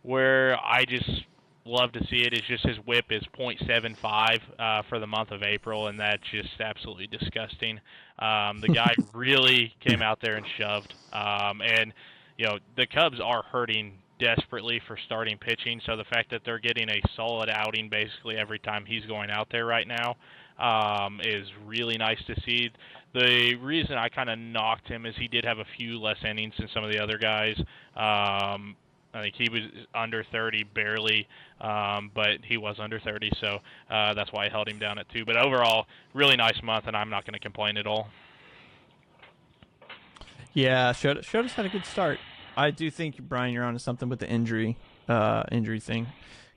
where I just love to see it is just his whip is 0.75 for the month of April, and that's just absolutely disgusting. The guy really came out there and shoved. And, the Cubs are hurting desperately for starting pitching, so the fact that they're getting a solid outing basically every time he's going out there right now is really nice to see. The reason I kind of knocked him is he did have a few less innings than some of the other guys. I think he was under 30 barely, but he was under 30, so that's why I held him down at 2. But overall, really nice month, and I'm not going to complain at all. Yeah, Shota's had a good start. I do think, Brian, you're onto something with the injury thing,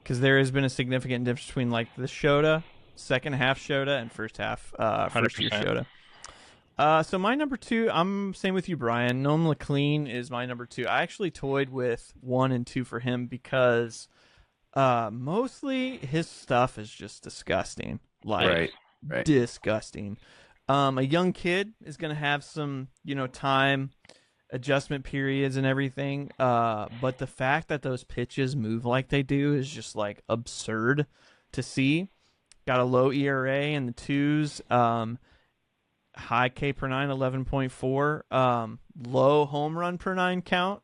because there has been a significant difference between like the Shota, second half Shota, and first half first year Shota. So my number 2, I'm same with you, Brian. Nolan McLean is my number 2. I actually toyed with 1 and 2 for him because mostly his stuff is just disgusting. Like Right. disgusting. A young kid is going to have some, time adjustment periods and everything. But the fact that those pitches move like they do is just like absurd to see. Got a low ERA in the 2s. High K per 9, 11.4. Low home run per 9 count,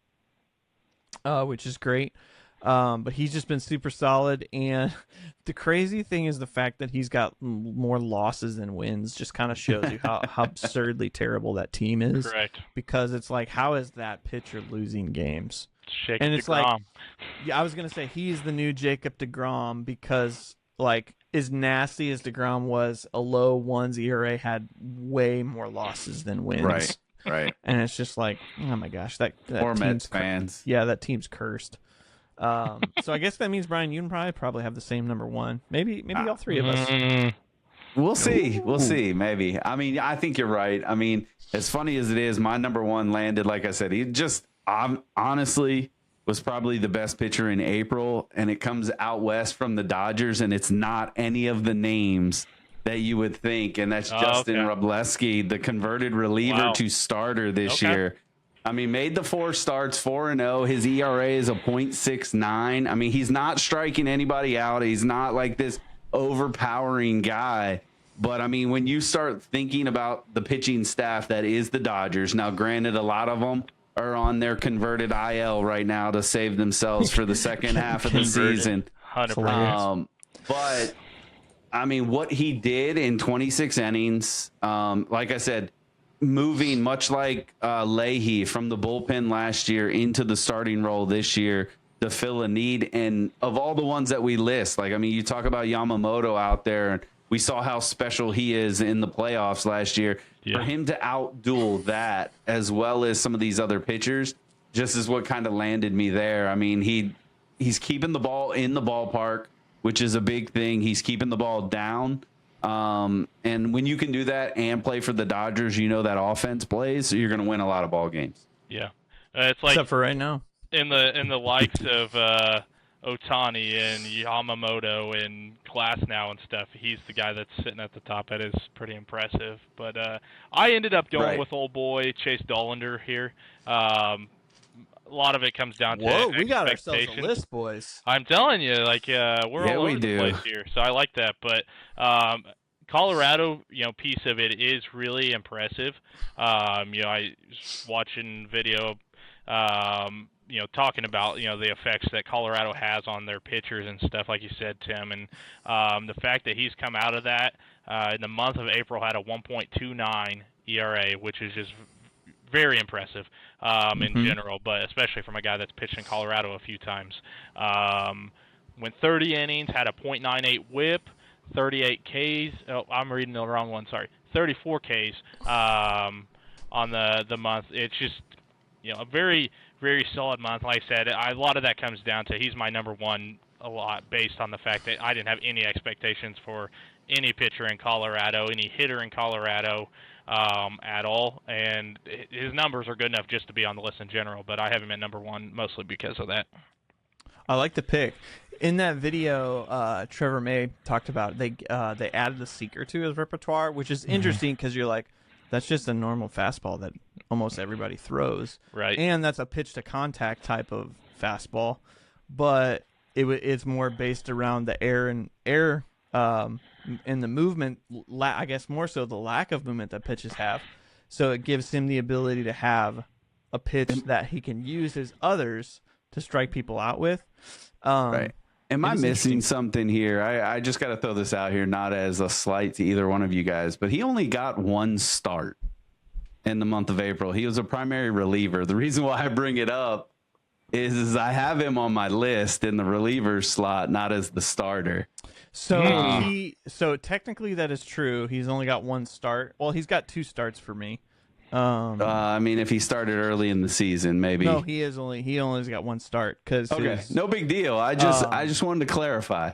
which is great. But he's just been super solid. And the crazy thing is the fact that he's got more losses than wins just kind of shows you how absurdly terrible that team is. Correct. Because it's like, how is that pitcher losing games? Shake And it's DeGrom. like, yeah, I was going to say he's the new Jacob DeGrom because, like, as nasty as DeGrom was, a low 1s ERA had way more losses than wins. Right. And it's just like, oh my gosh, that Poor team's Mets fans. Yeah, that team's cursed. So I guess that means, Brian, you and probably have the same number 1. Maybe all 3 of us. We'll see. We'll see. Maybe. I mean, I think you're right. I mean, as funny as it is, my number 1 landed, like I said, he just honestly was probably the best pitcher in April, and it comes out west from the Dodgers, and it's not any of the names that you would think, and that's Justin Wrobleski, the converted reliever to starter this year. I mean, made the 4 starts, 4-0. His ERA is a .69. I mean, he's not striking anybody out. He's not like this overpowering guy. But, I mean, when you start thinking about the pitching staff that is the Dodgers, now, granted, a lot of them are on their converted IL right now to save themselves for the second half of the season. 100%. But, I mean, what he did in 26 innings, like I said, moving much like Leahy from the bullpen last year into the starting role this year to fill a need. And of all the ones that we list, like, I mean, you talk about Yamamoto out there, and we saw how special he is in the playoffs last year. For him to outduel that as well as some of these other pitchers just is what kind of landed me there. I mean, he's keeping the ball in the ballpark, which is a big thing. He's keeping the ball down. And when you can do that and play for the Dodgers, you know that offense plays, so you're going to win a lot of ball games. Yeah. It's like except for right now. In the likes of Ohtani and Yamamoto and Glasnow and stuff, he's the guy that's sitting at the top. That is pretty impressive. But I ended up going with old boy Chase Dollander here. A lot of it comes down to we got ourselves a list, boys. I'm telling you, like we're all over the place here, so I like that. But Colorado, piece of it is really impressive. I was watching video, talking about the effects that Colorado has on their pitchers and stuff, like you said, Tim, and the fact that he's come out of that in the month of April had a 1.29 ERA, which is just very impressive in general, but especially from a guy that's pitched in Colorado a few times. Went 30 innings, had a .98 WHIP, 38 Ks. Oh, I'm reading the wrong one. Sorry, 34 Ks on the month. It's just a very, very solid month. Like I said, a lot of that comes down to he's my number one a lot based on the fact that I didn't have any expectations for any pitcher in Colorado, any hitter in Colorado at all, and his numbers are good enough just to be on the list in general, but I have him at number one mostly because of that. I like the pick. In that video, Trevor May talked about they added the seeker to his repertoire, which is interesting because you're like, that's just a normal fastball that almost everybody throws, right? And that's a pitch to contact type of fastball, but it's more based around the air and the movement, I guess more so the lack of movement that pitches have. So it gives him the ability to have a pitch that he can use his others to strike people out with. Right. Am I missing something here? I just got to throw this out here, not as a slight to either one of you guys, but he only got 1 start in the month of April. He was a primary reliever. The reason why I bring it up is I have him on my list in the reliever slot, not as the starter. So technically that is true. He's only got 1 start. Well, he's got 2 starts for me. I mean, if he started early in the season, maybe. No, he only's got 1 start because no big deal. I just wanted to clarify.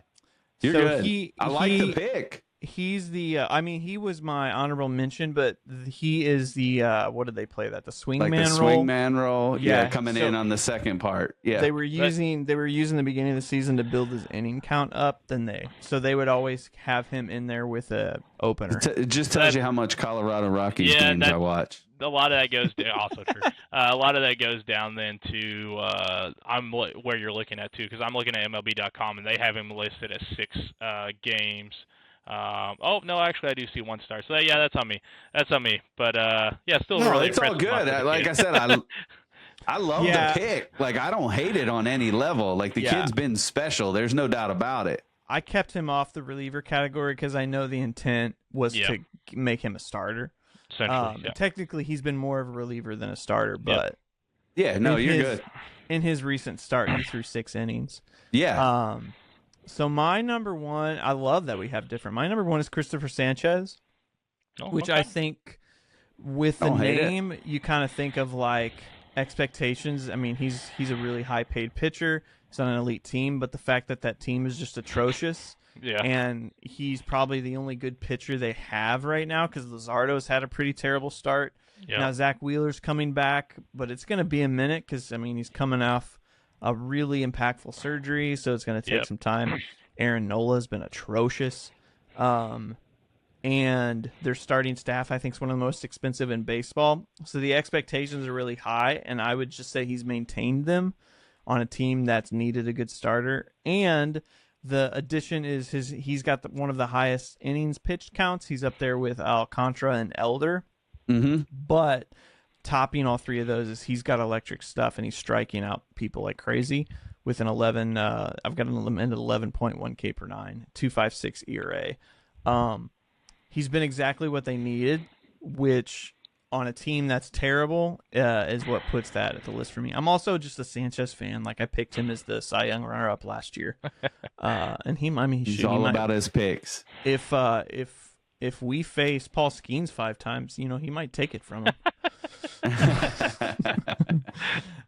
You're good. I like the pick. He's the he was my honorable mention, but he is the what did they play that? The swingman role. Swingman role. Yeah, coming in on the second part. Yeah. They were using the beginning of the season to build his inning count up, so they would always have him in there with a opener. It just tells you how much Colorado Rockies games I watch. A lot of that goes down. Also true. A lot of that goes down then to where you're looking at too, because I'm looking at MLB.com and they have him listed as 6 games. Oh no, actually I do see 1 star. So yeah, that's on me. But still really it's all good. Like I said, I love the pick. Like I don't hate it on any level. Like the kid's been special. There's no doubt about it. I kept him off the reliever category because I know the intent was to make him a starter. Technically, he's been more of a reliever than a starter, but you're good. In his recent start, he threw 6 innings. Yeah. So my number one, I love that we have different. My number one is Christopher Sanchez, which I think with the name, you kind of think of like expectations. I mean, he's a really high-paid pitcher. He's on an elite team, but the fact that team is just atrocious. Yeah. And he's probably the only good pitcher they have right now because Luzardo's had a pretty terrible start. Yep. Now Zach Wheeler's coming back, but it's going to be a minute because, he's coming off a really impactful surgery, so it's going to take some time. Aaron Nola's been atrocious. and their starting staff, I think, is one of the most expensive in baseball. So the expectations are really high, and I would just say he's maintained them on a team that's needed a good starter. And the addition is he's got one of the highest innings pitched counts. He's up there with Alcantara and Elder. Mm-hmm. But topping all three of those is he's got electric stuff, and he's striking out people like crazy with an 11. I've got an 11.1 K per 9, 2.56 ERA. He's been exactly what they needed, which on a team that's terrible is what puts that at the list for me. I'm also just a Sanchez fan. Like, I picked him as the Cy Young runner-up last year, and he's all about his picks. If we face Paul Skeens 5 times, he might take it from him.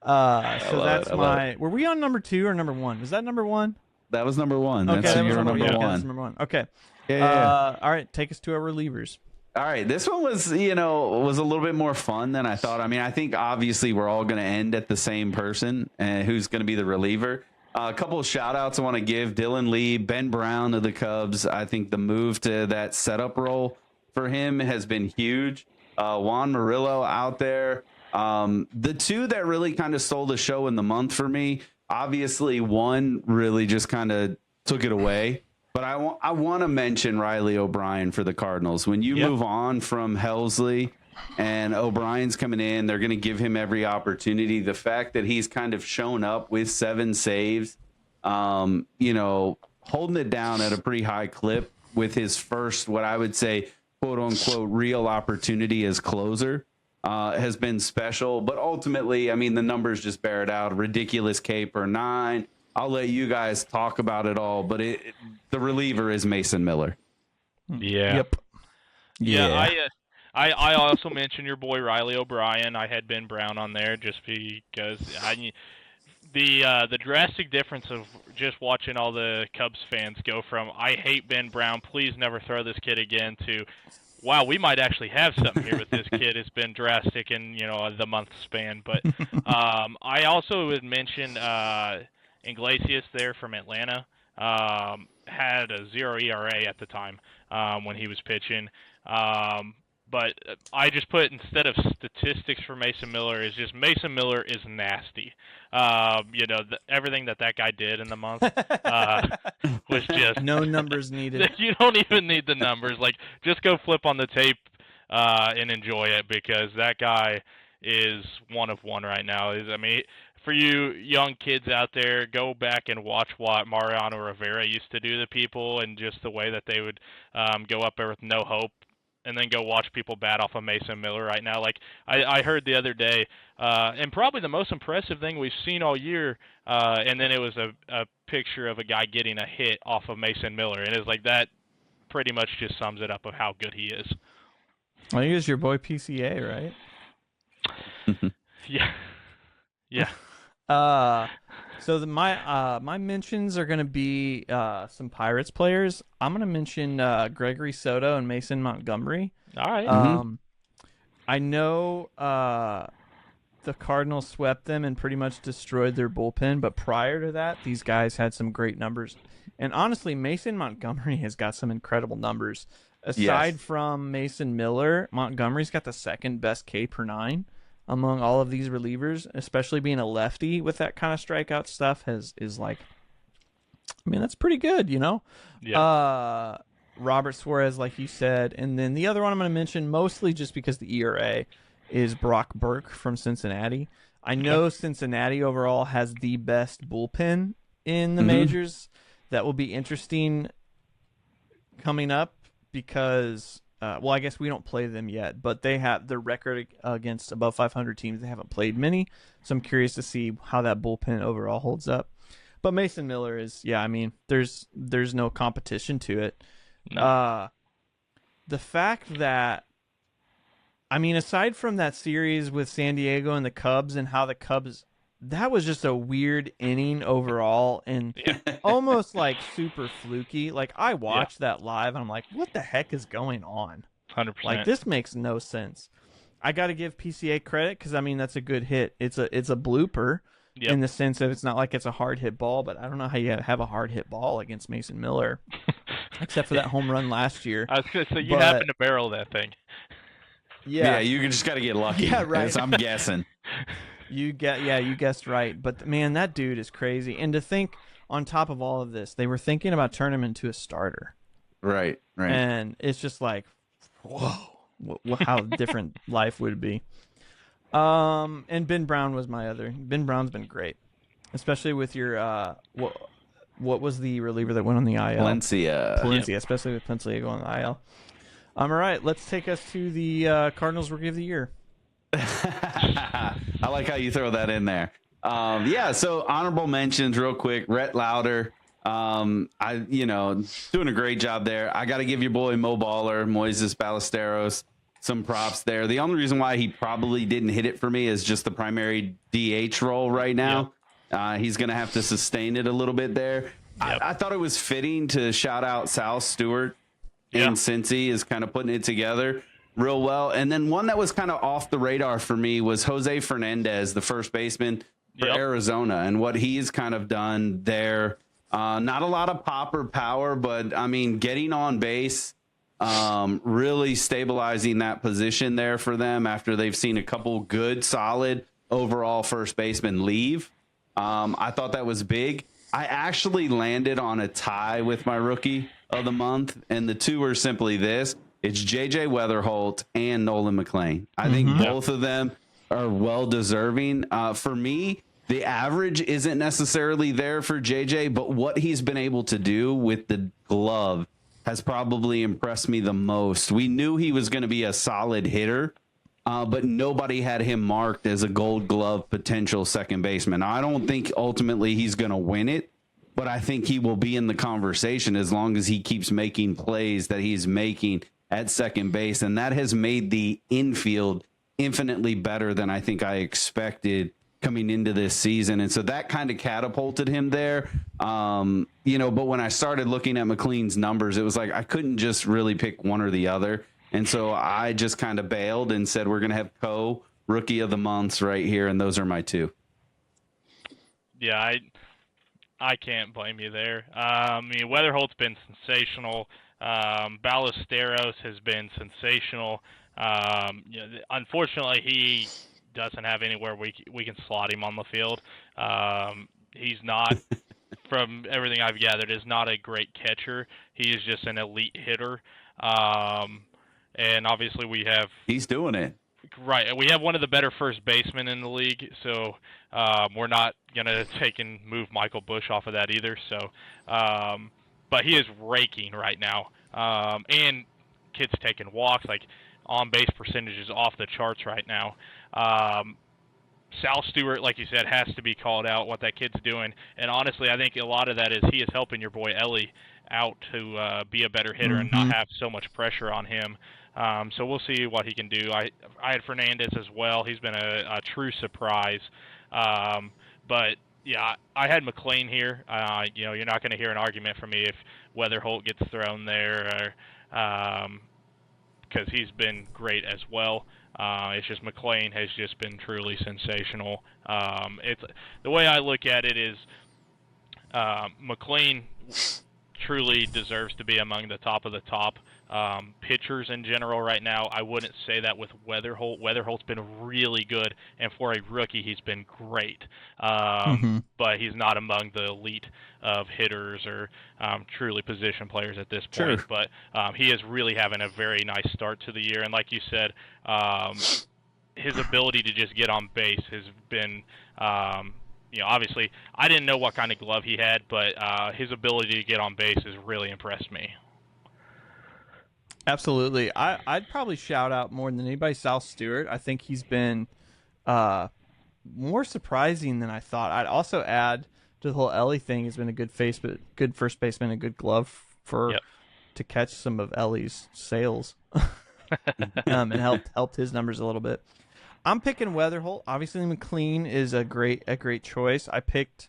So that's my. Were we on number 2 or number 1? Was that number 1? That was number 1. Okay, that's that was number one. Yeah, that's number 1. Okay. Yeah. All right, take us to our relievers. All right, this one was, was a little bit more fun than I thought. I mean, I think obviously we're all going to end at the same person, who's going to be the reliever. A couple of shout outs I want to give: Dylan Lee, Ben Brown of the Cubs. I think the move to that setup role for him has been huge. Juan Murillo out there. The two that really kind of stole the show in the month for me, obviously one really just kind of took it away. But I want to mention Riley O'Brien for the Cardinals. When you move on from Helsley and O'Brien's coming in, they're going to give him every opportunity. The fact that he's kind of shown up with 7 saves, holding it down at a pretty high clip with his first, what I would say, quote unquote, real opportunity as closer, has been special. But ultimately, I mean, the numbers just bear it out. Ridiculous K per 9. I'll let you guys talk about it all, but the reliever is Mason Miller. Yeah. Yep. Yeah. I also mentioned your boy Riley O'Brien. I had Ben Brown on there just because the drastic difference of just watching all the Cubs fans go from "I hate Ben Brown, please never throw this kid again" to "Wow, we might actually have something here with this kid." Has been drastic in the month span. But I also would mention Iglesias there from Atlanta. Had a 0 ERA at the time when he was pitching. But I just put, instead of statistics for Mason Miller, is just Mason Miller is nasty. Everything that guy did in the month was just... No numbers needed. You don't even need the numbers. Like, just go flip on the tape and enjoy it, because that guy is one of one right now. For you young kids out there, go back and watch what Mariano Rivera used to do to people, and just the way that they would go up there with no hope, and then go watch people bat off of Mason Miller right now. Like, I heard the other day, and probably the most impressive thing we've seen all year, and then it was a picture of a guy getting a hit off of Mason Miller, and it's like, that pretty much just sums it up of how good he is. I think it's your boy PCA, right? Yeah. Yeah. So my mentions are going to be some Pirates players. I'm going to mention Gregory Soto and Mason Montgomery. All right. I know the Cardinals swept them and pretty much destroyed their bullpen, but prior to that, these guys had some great numbers. And honestly, Mason Montgomery has got some incredible numbers. Aside from Mason Miller, Montgomery's got the second best K per 9 among all of these relievers, especially being a lefty with that kind of strikeout stuff is like, I mean, that's pretty good, Yeah. Robert Suarez, like you said. And then the other one I'm going to mention, mostly just because the ERA, is Brock Burke from Cincinnati. I know Cincinnati overall has the best bullpen in the majors. That will be interesting coming up because... I guess we don't play them yet, but they have their record against above 500 teams. They haven't played many, so I'm curious to see how that bullpen overall holds up. But Mason Miller is, there's no competition to it. No. The fact that, aside from that series with San Diego and the Cubs and how the Cubs, that was just a weird inning overall and almost like super fluky. Like, I watched that live and I'm like, what the heck is going on? 100%. Like, this makes no sense. I got to give PCA credit because, that's a good hit. It's a blooper in the sense that it's not like it's a hard hit ball, but I don't know how you have a hard hit ball against Mason Miller. except for that home run last year. I was gonna say you But- happen to barrel that thing. Yeah, you just got to get lucky. Yeah, right. As I'm guessing. You guessed right. But man, that dude is crazy. And to think, on top of all of this, they were thinking about turning him into a starter. Right. And it's just like, whoa, how different life would be. And Ben Brown was my other. Ben Brown's been great, especially with your what was the reliever that went on the IL? Palencia, especially with Palencia going on the IL. All right, let's take us to the Cardinals Rookie of the Year. I like how you throw that in there. So honorable mentions real quick. Rhett Lauder, doing a great job there. I got to give your boy Mo Baller, Moises Ballesteros, some props there. The only reason why he probably didn't hit it for me is just the primary DH role right now. Yep. He's going to have to sustain it a little bit there. Yep. I thought it was fitting to shout out Sal Stewart and Cincy is kind of putting it together real well. And then one that was kind of off the radar for me was Jose Fernandez, the first baseman for Arizona, and what he's kind of done there. Not a lot of pop or power, but I mean, getting on base, really stabilizing that position there for them after they've seen a couple good, solid overall first basemen leave. I thought that was big. I actually landed on a tie with my rookie of the month, and the two are simply this. It's J.J. Weatherholt and Nolan McLean. I think both of them are well-deserving. For me, the average isn't necessarily there for J.J., but what he's been able to do with the glove has probably impressed me the most. We knew he was going to be a solid hitter, but nobody had him marked as a Gold Glove potential second baseman. I don't think ultimately he's going to win it, but I think he will be in the conversation as long as he keeps making plays that he's making at second base. And that has made the infield infinitely better than I think I expected coming into this season. And so that kind of catapulted him there. But when I started looking at McLean's numbers, it was like I couldn't just really pick one or the other. And so I just kind of bailed and said, we're going to have rookie of the months right here. And those are my two. Yeah, I can't blame you there. Weatherholt's been sensational. Ballesteros has been sensational. Unfortunately, he doesn't have anywhere we can slot him on the field. He's not, from everything I've gathered, is not a great catcher. He is just an elite hitter. And obviously he's doing it. Right. We have one of the better first basemen in the league, so we're not going to take and move Michael Busch off of that either. So, but he is raking right now. And kids taking walks, like on-base percentage is off the charts right now. Sal Stewart, like you said, has to be called out, what that kid's doing. And honestly, I think a lot of that is he is helping your boy Ellie out to be a better hitter and not have so much pressure on him. So we'll see what he can do. I had Fernandez as well. He's been a true surprise. But yeah, I had McLean here. You're not going to hear an argument from me if Weatherholt gets thrown there, because he's been great as well. It's just McLean has just been truly sensational. It's the way I look at it is McLean truly deserves to be among the top of the top pitchers in general right now. I wouldn't say that with Weatherholt. Weatherholt's been really good, and for a rookie, he's been great. But he's not among the elite of hitters or truly position players at this point. Sure. But he is really having a very nice start to the year. And like you said, his ability to just get on base has been obviously, I didn't know what kind of glove he had, but his ability to get on base has really impressed me. Absolutely. I'd probably shout out more than anybody Sal Stewart. I think he's been more surprising than I thought. I'd also add to the whole Ellie thing, he's been a good first baseman, a good glove to catch some of Ellie's sales and helped his numbers a little bit. I'm picking Weatherholt. Obviously, McLean is a great choice. I picked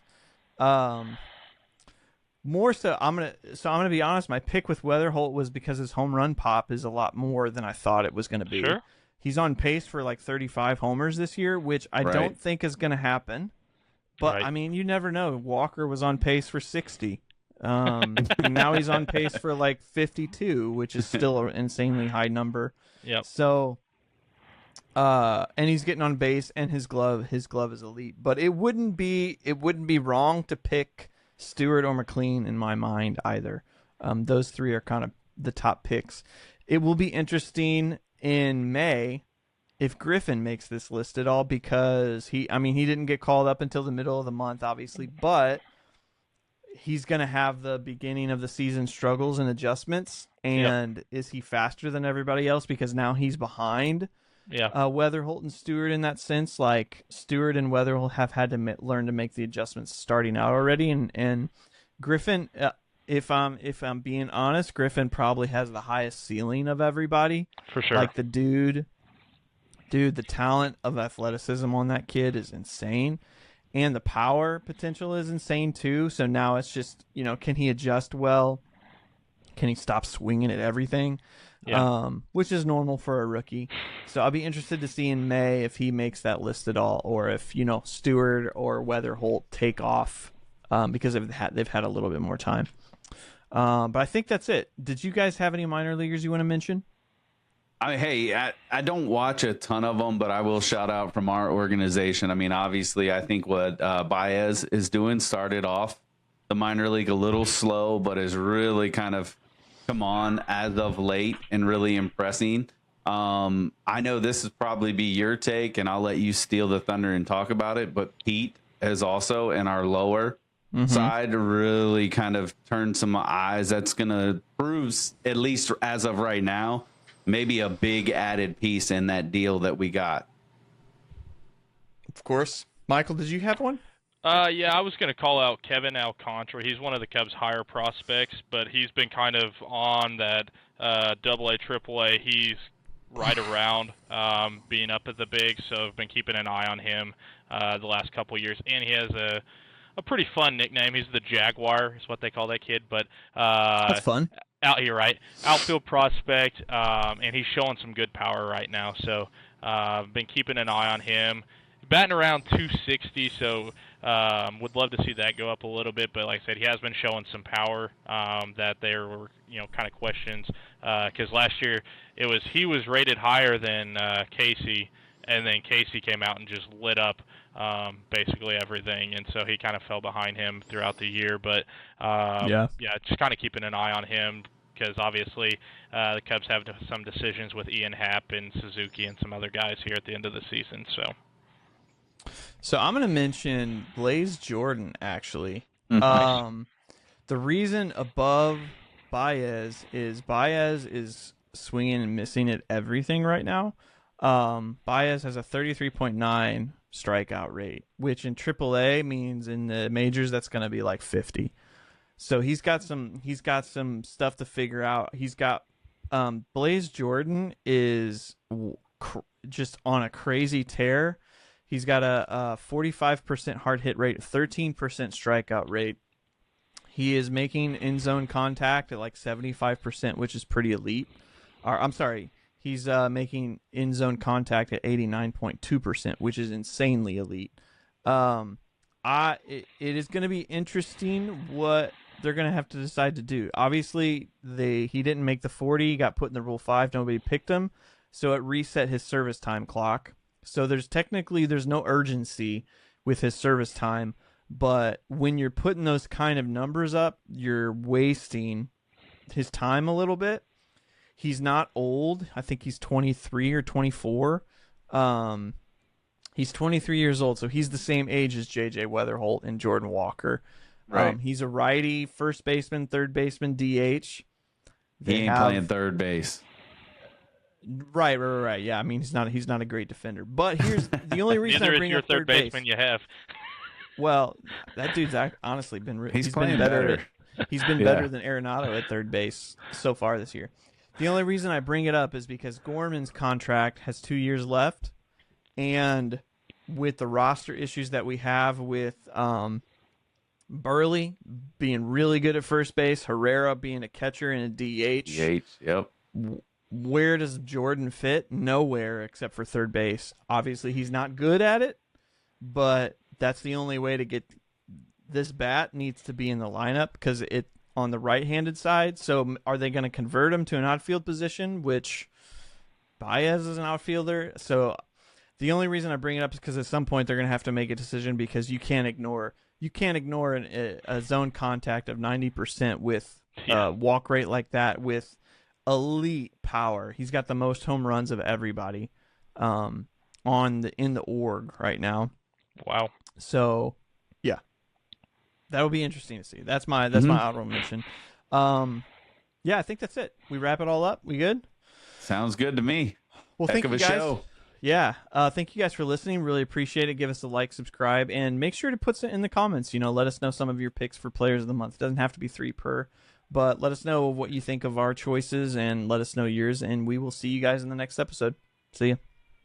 more so. I'm gonna be honest. My pick with Weatherholt was because his home run pop is a lot more than I thought it was going to be. Sure. He's on pace for like 35 homers this year, which I don't think is going to happen. But I mean, you never know. Walker was on pace for 60 And now he's on pace for like 52, which is still an insanely high number. Yep. So, and he's getting on base, and his glove is elite. But it wouldn't be wrong to pick Stewart or McLean in my mind either. Those three are kind of the top picks. It will be interesting in May if Griffin makes this list at all, because he didn't get called up until the middle of the month, obviously, but he's going to have the beginning of the season struggles and adjustments. And is he faster than everybody else? Because now he's behind Weatherholt and Stewart in that sense. Like, Stewart and Weatherholt have had to learn to make the adjustments starting out already. And Griffin, if I'm being honest, Griffin probably has the highest ceiling of everybody. For sure. Like, the dude, the talent of athleticism on that kid is insane. And the power potential is insane too. So now it's just, can he adjust well? Can he stop swinging at everything? Yeah. Which is normal for a rookie. So I'll be interested to see in May if he makes that list at all, or if, Stewart or Weatherholt take off because they've had a little bit more time. But I think that's it. Did you guys have any minor leaguers you want to mention? I don't watch a ton of them, but I will shout out from our organization. I mean, obviously, I think what Baez is doing started off the minor league a little slow, but is really kind of come on as of late and really impressing. I know this is probably be your take, and I'll let you steal the thunder and talk about it, but Pete has also in our lower side really kind of turned some eyes. That's going to prove, at least as of right now, maybe a big added piece in that deal that we got. Of course. Michael, did you have one? Yeah, I was going to call out Kevin Alcantara. He's one of the Cubs' higher prospects, but he's been kind of on that AA, AAA. He's right around being up at the big, so I've been keeping an eye on him the last couple of years. And he has a pretty fun nickname. He's the Jaguar, is what they call that kid. But That's fun. Out here, right? Outfield prospect, and he's showing some good power right now. So been keeping an eye on him. Batting around 260, so would love to see that go up a little bit. But like I said, he has been showing some power that there were kind of questions because last year he was rated higher than Casey, and then Casey came out and just lit up basically everything, and so he kind of fell behind him throughout the year. But just kind of keeping an eye on him because obviously the Cubs have some decisions with Ian Happ and Suzuki and some other guys here at the end of the season. So I'm going to mention Blaze Jordan, actually. Mm-hmm. The reason above Baez is swinging and missing at everything right now. Baez has a 33.9 strikeout rate, which in AAA means in the majors that's going to be like 50. So he's got some stuff to figure out. He's got Blaze Jordan is just on a crazy tear. He's got a 45% hard hit rate, 13% strikeout rate. He is making in-zone contact at like 75%, which is pretty elite. I'm sorry, he's making in-zone contact at 89.2%, which is insanely elite. It is going to be interesting what they're going to have to decide to do. Obviously, he didn't make the 40, got put in the Rule 5, nobody picked him, so it reset his service time clock. So there's no urgency with his service time, but when you're putting those kind of numbers up, you're wasting his time a little bit. He's not old. I think he's 23 or 24. He's 23 years old, so he's the same age as J.J. Weatherholt and Jordan Walker. Right. He's a righty, first baseman, third baseman, DH. He ain't playing third base. Right. Yeah, I mean he's not a great defender. But here's the only reason I bring up third baseman base. you have. Well, that dude's honestly been He's playing been better. He's been better Yeah. than Arenado at third base so far this year. The only reason I bring it up is because Gorman's contract has 2 years left, and with the roster issues that we have with Burley being really good at first base, Herrera being a catcher and a DH. Yep. Where does Jordan fit? Nowhere except for third base. Obviously, he's not good at it, but that's the only way to get this bat needs to be in the lineup because it on the right-handed side. So are they going to convert him to an outfield position, which Baez is an outfielder? So the only reason I bring it up is because at some point they're going to have to make a decision because you can't ignore a zone contact of 90% with walk rate like that with elite power. He's got the most home runs of everybody in the org right now. Wow. So yeah, that would be interesting to see. That's my honorable mention. Yeah, I think that's it. We wrap it all up. We good? Sounds good to me. Well, Heck thank of you a guys. show. Yeah, thank you guys for listening. Really appreciate it. Give us a like, subscribe, and make sure to put it in the comments. Let us know some of your picks for players of the month. It doesn't have to be 3 per, but let us know what you think of our choices and let us know yours. And we will see you guys in the next episode. See ya.